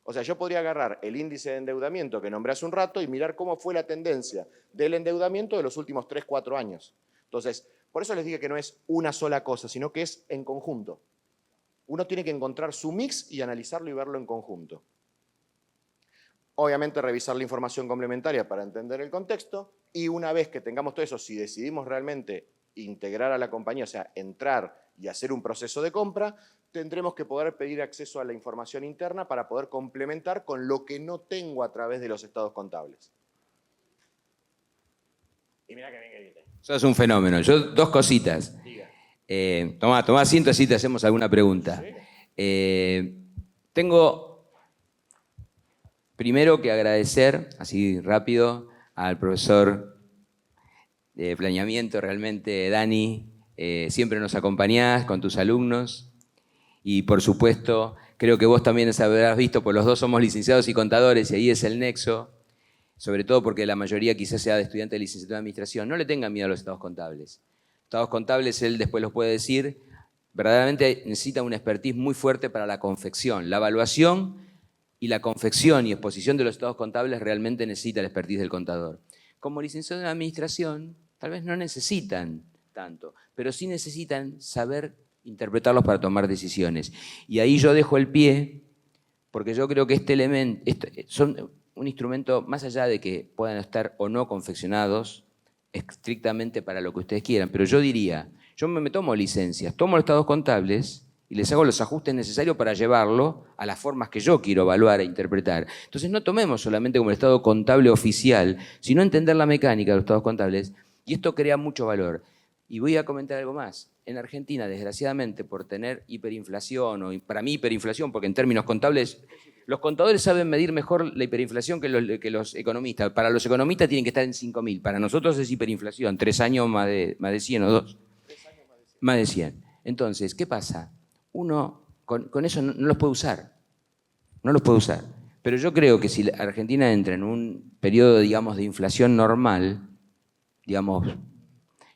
O sea, yo podría agarrar el índice de endeudamiento que nombré hace un rato y mirar cómo fue la tendencia del endeudamiento de los últimos 3, 4 años. Entonces, por eso les dije que no es una sola cosa, sino que es en conjunto. Uno tiene que encontrar su mix y analizarlo y verlo en conjunto. Obviamente revisar la información complementaria para entender el contexto y una vez que tengamos todo eso, si decidimos realmente integrar a la compañía, o sea, entrar y hacer un proceso de compra, tendremos que poder pedir acceso a la información interna para poder complementar con lo que no tengo a través de los estados contables. Y mira que bien que viste. Sos un fenómeno. Yo, dos cositas. Tomá asiento así te hacemos alguna pregunta. Sí. Tengo primero que agradecer, así rápido, al profesor de planeamiento, realmente, Dani. Siempre nos acompañás con tus alumnos. Y por supuesto, creo que vos también habrás visto, pues los dos somos licenciados y contadores, y ahí es el nexo, sobre todo porque la mayoría quizás sea de estudiantes de licenciatura de administración. No le tengan miedo a los estados contables. Estados contables, él después los puede decir, verdaderamente necesita una expertise muy fuerte para la confección. La evaluación y la confección y exposición de los estados contables realmente necesita la expertise del contador. Como licenciado en administración, tal vez no necesitan tanto, pero sí necesitan saber interpretarlos para tomar decisiones. Y ahí yo dejo el pie, porque yo creo que este elemento, son un instrumento, más allá de que puedan estar o no confeccionados, estrictamente para lo que ustedes quieran, pero yo diría, yo me tomo licencias, tomo los estados contables y les hago los ajustes necesarios para llevarlo a las formas que yo quiero evaluar e interpretar. Entonces no tomemos solamente como el estado contable oficial, sino entender la mecánica de los estados contables, y esto crea mucho valor. Y voy a comentar algo más. En Argentina, desgraciadamente, por tener hiperinflación, o para mí hiperinflación, porque en términos contables, los contadores saben medir mejor la hiperinflación que los economistas. Para los economistas tienen que estar en 5.000. Para nosotros es hiperinflación, 3 años más de 100 o 2. Más de 100. Entonces, ¿qué pasa? Uno con eso no los puede usar. No los puede usar. Pero yo creo que si Argentina entra en un periodo, digamos, de inflación normal, digamos,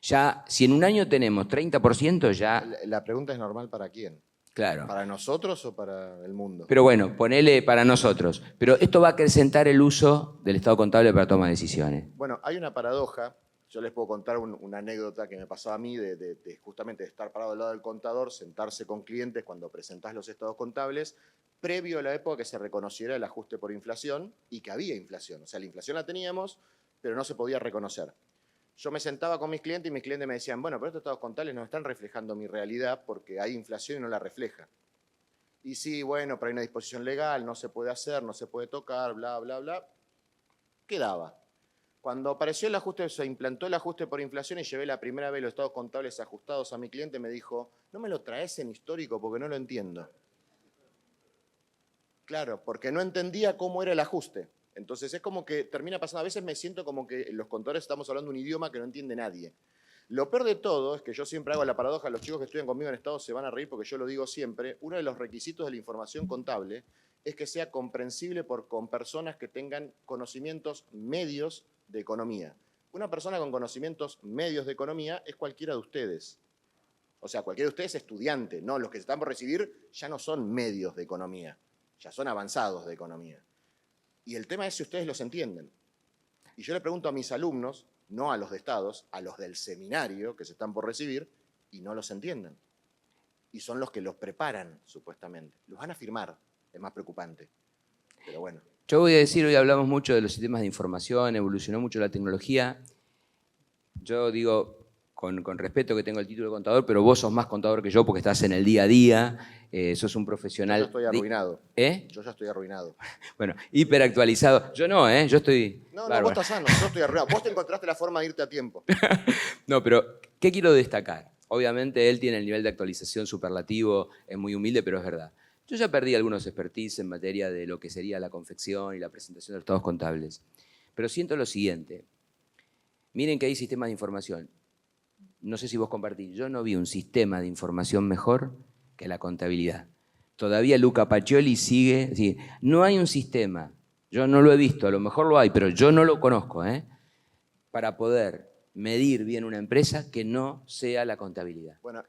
ya, si en un año tenemos 30%, ya... La pregunta es normal para quién. Claro. ¿Para nosotros o para el mundo? Pero bueno, ponele para nosotros. Pero esto va a acrecentar el uso del estado contable para tomar decisiones. Bueno, hay una paradoja. Yo les puedo contar una anécdota que me pasó a mí de justamente de estar parado al lado del contador, sentarse con clientes cuando presentás los estados contables, previo a la época que se reconociera el ajuste por inflación y que había inflación. O sea, la inflación la teníamos, pero no se podía reconocer. Yo me sentaba con mis clientes y mis clientes me decían, bueno, pero estos estados contables no están reflejando mi realidad porque hay inflación y no la refleja. Y sí, bueno, pero hay una disposición legal, no se puede hacer, no se puede tocar, bla, bla, bla. Quedaba. Cuando apareció el ajuste, se implantó el ajuste por inflación y llevé la primera vez los estados contables ajustados a mi cliente, me dijo, no me lo traes en histórico porque no lo entiendo. Claro, porque no entendía cómo era el ajuste. Entonces es como que termina pasando, a veces me siento como que los contadores estamos hablando un idioma que no entiende nadie. Lo peor de todo es que yo siempre hago la paradoja, los chicos que estudian conmigo en Estado se van a reír porque yo lo digo siempre, uno de los requisitos de la información contable es que sea comprensible con personas que tengan conocimientos medios de economía. Una persona con conocimientos medios de economía es cualquiera de ustedes. O sea, cualquiera de ustedes es estudiante, no, los que se están por recibir ya no son medios de economía, ya son avanzados de economía. Y el tema es si ustedes los entienden. Y yo le pregunto a mis alumnos, no a los de Estados, a los del seminario que se están por recibir, y no los entienden. Y son los que los preparan, supuestamente. Los van a firmar, es más preocupante. Pero bueno. Yo voy a decir, hoy hablamos mucho de los sistemas de información, evolucionó mucho la tecnología. Yo digo, con respeto que tengo el título de contador, pero vos sos más contador que yo porque estás en el día a día, sos un profesional. Yo ya estoy arruinado. ¿Eh? Yo ya estoy arruinado. Bueno, hiperactualizado. Yo no, yo estoy... No, vos estás sano, yo estoy arruinado. Vos te encontraste la forma de irte a tiempo. No, pero ¿qué quiero destacar? Obviamente él tiene el nivel de actualización superlativo, es muy humilde, pero es verdad. Yo ya perdí algunos expertise en materia de lo que sería la confección y la presentación de los estados contables. Pero siento lo siguiente. Miren que hay sistemas de información. No sé si vos compartís, yo no vi un sistema de información mejor que la contabilidad. Todavía Luca Pacioli sigue, sí, no hay un sistema, yo no lo he visto, a lo mejor lo hay, pero yo no lo conozco, para poder medir bien una empresa que no sea la contabilidad. Bueno,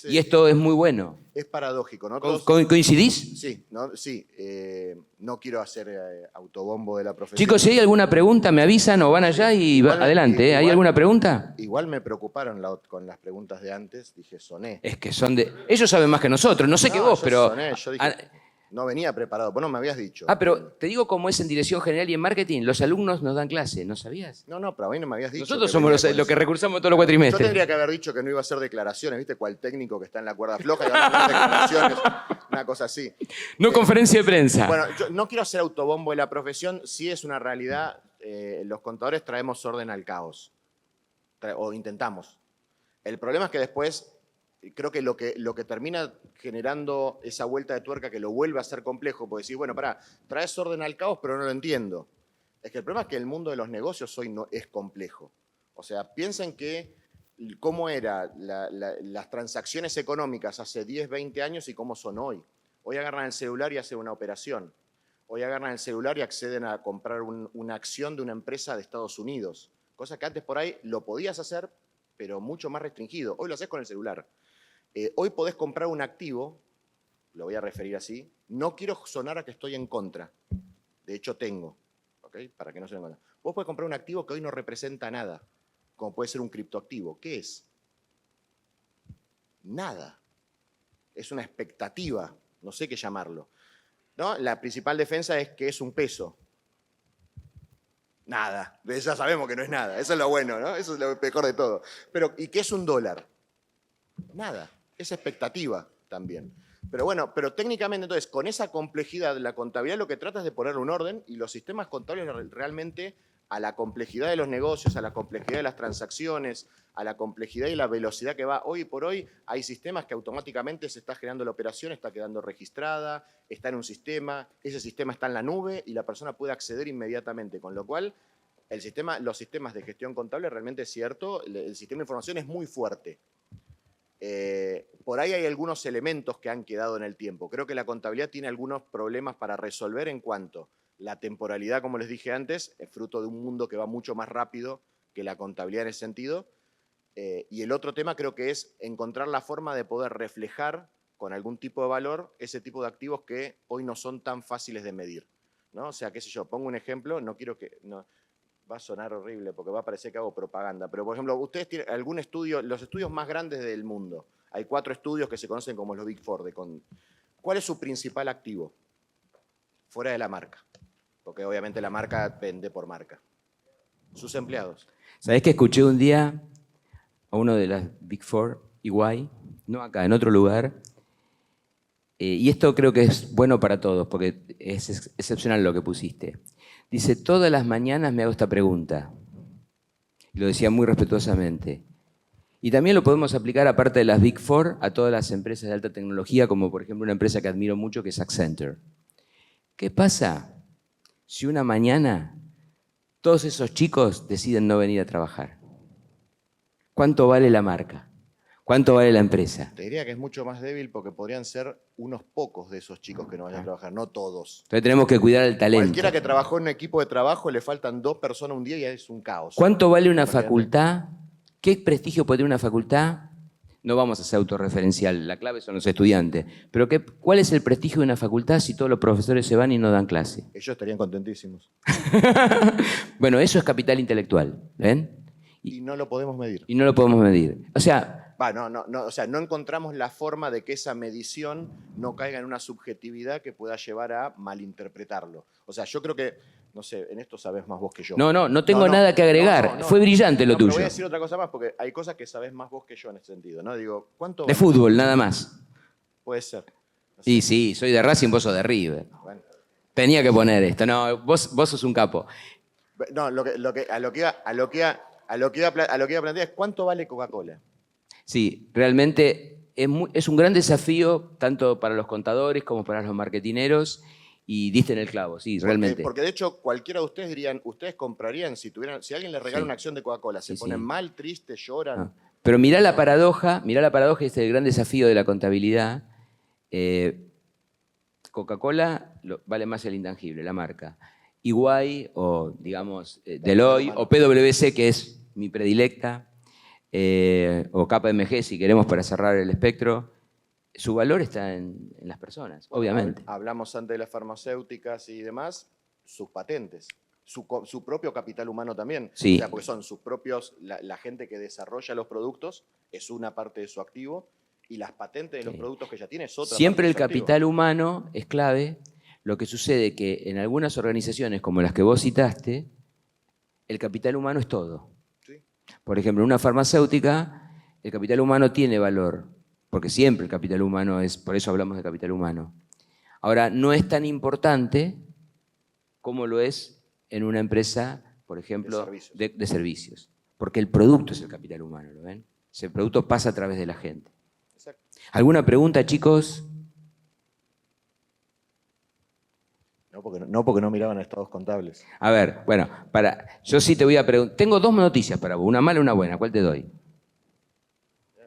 y esto es muy bueno. Es paradójico, ¿no? ¿Coincidís? Sí, no quiero hacer autobombo de la profesión. Chicos, si hay alguna pregunta, me avisan o van allá y adelante. ¿Hay alguna pregunta? Igual me preocuparon con las preguntas de antes, dije, soné. Es que son de... Ellos saben más que nosotros, no sé qué vos, pero... Soné, yo dije, no venía preparado, vos no me habías dicho. Pero te digo cómo es en dirección general y en marketing. Los alumnos nos dan clase, ¿no sabías? No, pero a mí no me habías dicho. Nosotros somos los que recursamos todos los cuatrimestres. Yo tendría que haber dicho que no iba a hacer declaraciones, ¿viste? Cual técnico que está en la cuerda floja y va a hacer declaraciones, una cosa así. No conferencia de prensa. Bueno, yo no quiero hacer autobombo de la profesión, sí es una realidad, los contadores traemos orden al caos, o intentamos. El problema es que después, creo que lo que termina generando esa vuelta de tuerca que lo vuelve a hacer complejo, porque decir, bueno, traes orden al caos, pero no lo entiendo. Es que el problema es que el mundo de los negocios hoy no es complejo. O sea, piensen que cómo eran las transacciones económicas hace 10, 20 años y cómo son hoy. Hoy agarran el celular y hacen una operación. Hoy agarran el celular y acceden a comprar una acción de una empresa de Estados Unidos. Cosa que antes por ahí lo podías hacer, pero mucho más restringido. Hoy lo haces con el celular. Hoy podés comprar un activo, lo voy a referir así, no quiero sonar a que estoy en contra. De hecho tengo, ¿ok? Para que no suene en contra. Vos podés comprar un activo que hoy no representa nada, como puede ser un criptoactivo. ¿Qué es? Nada. Es una expectativa, no sé qué llamarlo. ¿No? La principal defensa es que es un peso. Nada. Ya sabemos que no es nada. Eso es lo bueno, ¿no? Eso es lo mejor de todo. Pero, ¿y qué es un dólar? Nada. Es expectativa también. Pero bueno, pero técnicamente entonces, con esa complejidad de la contabilidad lo que trata es de poner un orden y los sistemas contables realmente a la complejidad de los negocios, a la complejidad de las transacciones, a la complejidad y la velocidad que va. Hoy por hoy hay sistemas que automáticamente se está generando la operación, está quedando registrada, está en un sistema, ese sistema está en la nube y la persona puede acceder inmediatamente, con lo cual los sistemas de gestión contable realmente es cierto, el sistema de información es muy fuerte. Por ahí hay algunos elementos que han quedado en el tiempo. Creo que la contabilidad tiene algunos problemas para resolver en cuanto la temporalidad, como les dije antes, es fruto de un mundo que va mucho más rápido que la contabilidad en ese sentido. Y el otro tema creo que es encontrar la forma de poder reflejar con algún tipo de valor ese tipo de activos que hoy no son tan fáciles de medir, ¿no? O sea, qué sé yo, pongo un ejemplo, no quiero que... No, va a sonar horrible porque va a parecer que hago propaganda, pero por ejemplo, ustedes tienen algún estudio, los estudios más grandes del mundo, hay 4 estudios que se conocen como los Big Four. ¿Cuál es su principal activo? Fuera de la marca, porque obviamente la marca vende por marca. Sus empleados. ¿Sabés que escuché un día a uno de las Big Four, EY, no acá, en otro lugar? Y esto creo que es bueno para todos, porque es excepcional lo que pusiste. Dice, todas las mañanas me hago esta pregunta. Y lo decía muy respetuosamente. Y también lo podemos aplicar, aparte de las Big Four, a todas las empresas de alta tecnología, como por ejemplo una empresa que admiro mucho, que es Accenture. ¿Qué pasa si una mañana todos esos chicos deciden no venir a trabajar? ¿Cuánto vale la marca? ¿Cuánto vale la empresa? Te diría que es mucho más débil porque podrían ser unos pocos de esos chicos que no vayan a trabajar, no todos. Entonces tenemos que cuidar el talento. Cualquiera que trabajó en un equipo de trabajo le faltan 2 personas un día y ya es un caos. ¿Cuánto vale una facultad? ¿Qué prestigio puede tener una facultad? No vamos a ser autorreferencial, la clave son los estudiantes. Pero ¿cuál es el prestigio de una facultad si todos los profesores se van y no dan clase? Ellos estarían contentísimos. Bueno, eso es capital intelectual, ¿ven? Y no lo podemos medir. Y no lo podemos medir. O sea, no encontramos la forma de que esa medición no caiga en una subjetividad que pueda llevar a malinterpretarlo. O sea, yo creo que, no sé, en esto sabés más vos que yo. No tengo nada que agregar. Fue brillante lo tuyo. Pero voy a decir otra cosa más, porque hay cosas que sabés más vos que yo en ese sentido, ¿no? Digo, ¿cuánto de fútbol, nada más. puede ser? No sé. Y sí, soy de Racing, vos sos de River. Bueno. Tenía que poner esto. No, vos sos un capo. No, a lo que iba a plantear es ¿cuánto vale Coca-Cola? Sí, realmente es un gran desafío tanto para los contadores como para los marketineros y diste en el clavo, sí, realmente. Porque de hecho cualquiera de ustedes dirían, ustedes comprarían si alguien les regala Sí. una acción de Coca-Cola, se Sí, ponen sí. mal, tristes, lloran. Pero mirá la paradoja, y este es el gran desafío de la contabilidad. Coca-Cola vale más el intangible, la marca. Iguay o, digamos, Deloitte o PwC, que es mi predilecta, o KPMG, si queremos, para cerrar el espectro, su valor está en las personas, obviamente. Hablamos antes de las farmacéuticas y demás, sus patentes, su propio capital humano también. Sí. O sea, porque son sus propios, la gente que desarrolla los productos es una parte de su activo y las patentes de los productos que ya tiene es otra Siempre parte el de su activo. capital humano es clave. Lo que sucede que en algunas organizaciones, como las que vos citaste, el capital humano es todo. Sí. Por ejemplo, en una farmacéutica, el capital humano tiene valor, porque siempre el capital humano es, por eso hablamos de capital humano. Ahora, no es tan importante como lo es en una empresa, por ejemplo, de servicios. Porque el producto es el capital humano, ¿lo ven? Ese producto pasa a través de la gente. Exacto. ¿Alguna pregunta, chicos? No, porque no miraban a estados contables. A ver, bueno, yo sí te voy a preguntar. Tengo 2 noticias para vos, una mala y una buena. ¿Cuál te doy?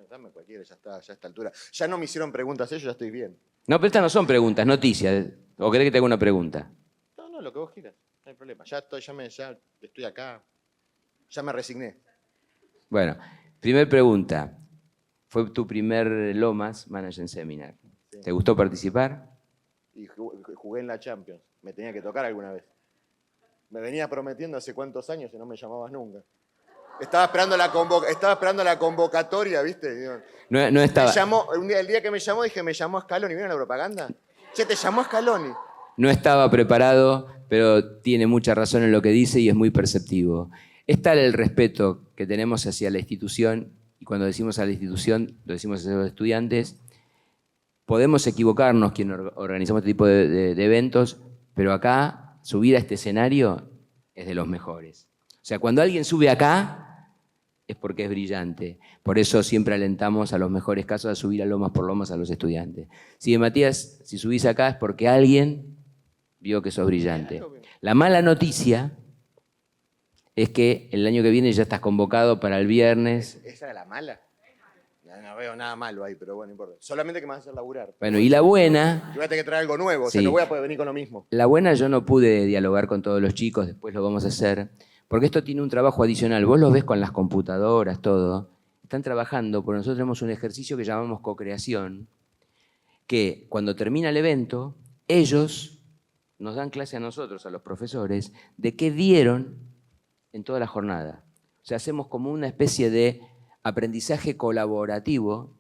Dame cualquiera, ya está, ya a esta altura. Ya no me hicieron preguntas ellos, ya estoy bien. No, pero estas no son preguntas, noticias. ¿O querés que te haga una pregunta? No, lo que vos quieras, no hay problema. Ya estoy acá, ya me resigné. Bueno, primer pregunta. Fue tu primer Lomas Management Seminar. Sí. ¿Te gustó participar? Y jugué en la Champions. Me tenía que tocar alguna vez. Me venía prometiendo hace cuántos años y no me llamabas nunca. Estaba esperando la convocatoria, ¿viste? Digo, No estaba, el día que me llamó, dije, me llamó Scaloni. ¿Vieron la propaganda? Che, te llamó Scaloni. no estaba preparado, pero tiene mucha razón en lo que dice y es muy perceptivo. Es tal el respeto que tenemos hacia la institución, y cuando decimos a la institución, lo decimos a los estudiantes. Podemos equivocarnos quienes organizamos este tipo de eventos, pero acá, subir a este escenario es de los mejores. O sea, cuando alguien sube acá, es porque es brillante. Por eso siempre alentamos a los mejores casos a subir a lomas por lomas a los estudiantes. Si Matías, si subís acá es porque alguien vio que sos brillante. La mala noticia es que el año que viene ya estás convocado para el viernes. ¿Esa era la mala? No veo nada malo ahí, pero bueno, no importa. Solamente que me vas a hacer laburar. Bueno, y la buena... Yo voy a tener que traer algo nuevo, o sea, Sí. no voy a poder venir con lo mismo. La buena, yo no pude dialogar con todos los chicos, después lo vamos a hacer, porque esto tiene un trabajo adicional. Vos lo ves con las computadoras, todo. Están trabajando, porque nosotros tenemos un ejercicio que llamamos co-creación, que cuando termina el evento, ellos nos dan clase a nosotros, a los profesores, de qué dieron en toda la jornada. O sea, hacemos como una especie de aprendizaje colaborativo,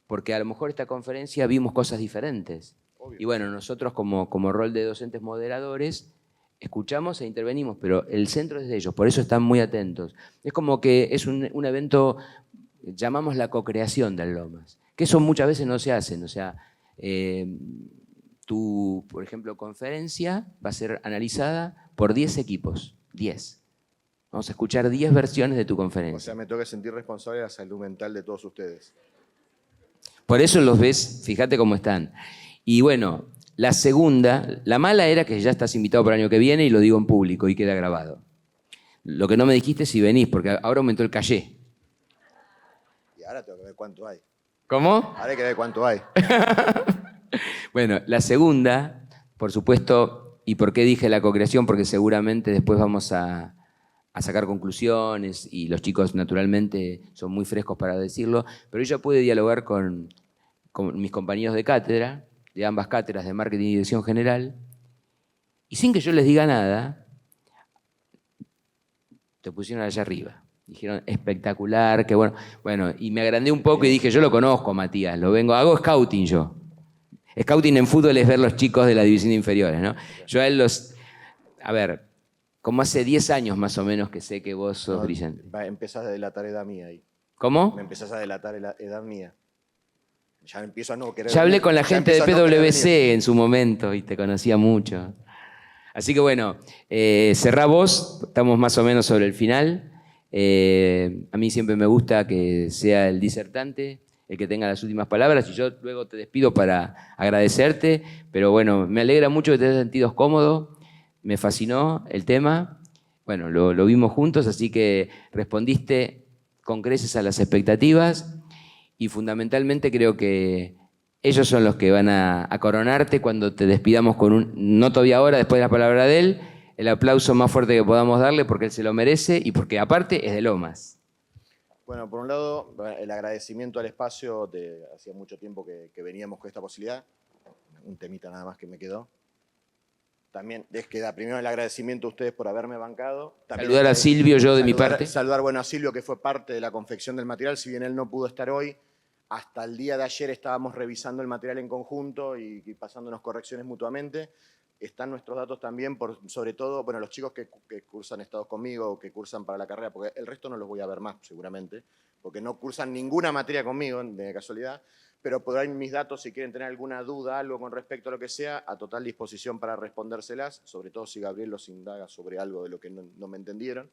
porque a lo mejor esta conferencia vimos cosas diferentes. Obvio. Y bueno, nosotros como rol de docentes moderadores escuchamos e intervenimos, pero el centro es de ellos, por eso están muy atentos. Es como que es un evento, llamamos la co-creación del Lomas, que eso muchas veces no se hacen. O sea, tu, por ejemplo, conferencia va a ser analizada por 10 equipos, 10. Vamos a escuchar 10 versiones de tu conferencia. O sea, me tengo que sentir responsable de la salud mental de todos ustedes. Por eso los ves, fíjate cómo están. Y bueno, La segunda, la mala era que ya estás invitado para el año que viene y lo digo en público y queda grabado. Lo que no me dijiste es si venís, porque ahora aumentó el caché. Y ahora tengo que ver cuánto hay. ¿Cómo? Ahora hay que ver cuánto hay. Bueno, la segunda, por supuesto, ¿y por qué dije la cocreación? Porque seguramente después vamos a sacar conclusiones y los chicos naturalmente son muy frescos para decirlo, pero ella puede dialogar con mis compañeros de cátedra, de ambas cátedras de marketing y dirección general, y sin que yo les diga nada, te pusieron allá arriba. Dijeron, espectacular, qué bueno. Bueno, y me agrandé un poco y dije, yo lo conozco, Matías, hago scouting yo. Scouting en fútbol es ver los chicos de la división inferiores, ¿no? Yo a él a ver, como hace 10 años más o menos que sé que vos sos brillante. Empezás a delatar edad mía ahí. ¿Cómo? Me empezás a delatar edad mía. Ya empiezo a no querer. Ya hablé con la gente de empiezo a no querer PwC venir. en su momento y te conocía mucho. Así que bueno, cerrá vos, estamos más o menos sobre el final. A mí siempre me gusta que sea el disertante el que tenga las últimas palabras y yo luego te despido para agradecerte, pero bueno, me alegra mucho que te hayas sentido cómodo, me fascinó el tema, bueno, lo vimos juntos, así que respondiste con creces a las expectativas y fundamentalmente creo que ellos son los que van a coronarte cuando te despidamos con no todavía ahora, después de la palabra de él, el aplauso más fuerte que podamos darle porque él se lo merece y porque aparte es de Lomas. Bueno, por un lado, el agradecimiento al espacio. Hacía mucho tiempo que veníamos con esta posibilidad. Un temita nada más que me quedó. También les queda primero el agradecimiento a ustedes por haberme bancado. También Saludar a Silvio, yo de mi parte. Saludar a Silvio, que fue parte de la confección del material. Si bien él no pudo estar hoy, hasta el día de ayer estábamos revisando el material en conjunto y pasándonos correcciones mutuamente. Están nuestros datos también, sobre todo, bueno, los chicos que cursan estados conmigo, que cursan para la carrera, porque el resto no los voy a ver más seguramente, porque no cursan ninguna materia conmigo, de casualidad, pero podrán mis datos si quieren tener alguna duda, algo con respecto a lo que sea, a total disposición para respondérselas, sobre todo si Gabriel los indaga sobre algo de lo que no me entendieron.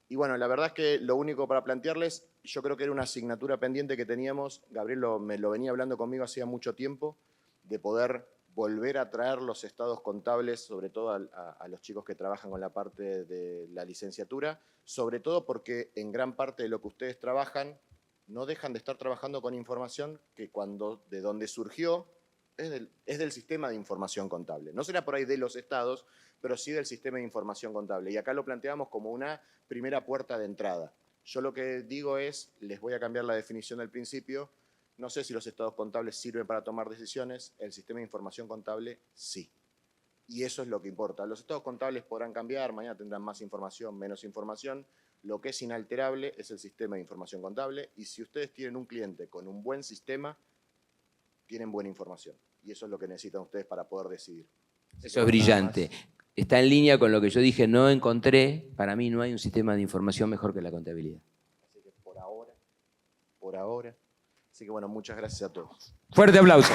Y bueno, la verdad es que lo único para plantearles, yo creo que era una asignatura pendiente que teníamos, Gabriel me lo venía hablando conmigo hacía mucho tiempo, de poder volver a traer los estados contables, sobre todo a los chicos que trabajan con la parte de la licenciatura, sobre todo porque en gran parte de lo que ustedes trabajan, no dejan de estar trabajando con información que de donde surgió es del sistema de información contable. No será por ahí de los estados, pero sí del sistema de información contable. Y acá lo planteamos como una primera puerta de entrada. Yo lo que digo es, les voy a cambiar la definición del principio. No sé si los estados contables sirven para tomar decisiones, el sistema de información contable sí. Y eso es lo que importa. Los estados contables podrán cambiar, mañana tendrán más información, menos información. Lo que es inalterable es el sistema de información contable y si ustedes tienen un cliente con un buen sistema, tienen buena información. Y eso es lo que necesitan ustedes para poder decidir. Eso es brillante. Está en línea con lo que yo dije, no encontré, para mí no hay un sistema de información mejor que la contabilidad. Así que por ahora. Así que bueno, muchas gracias a todos. Fuerte aplauso.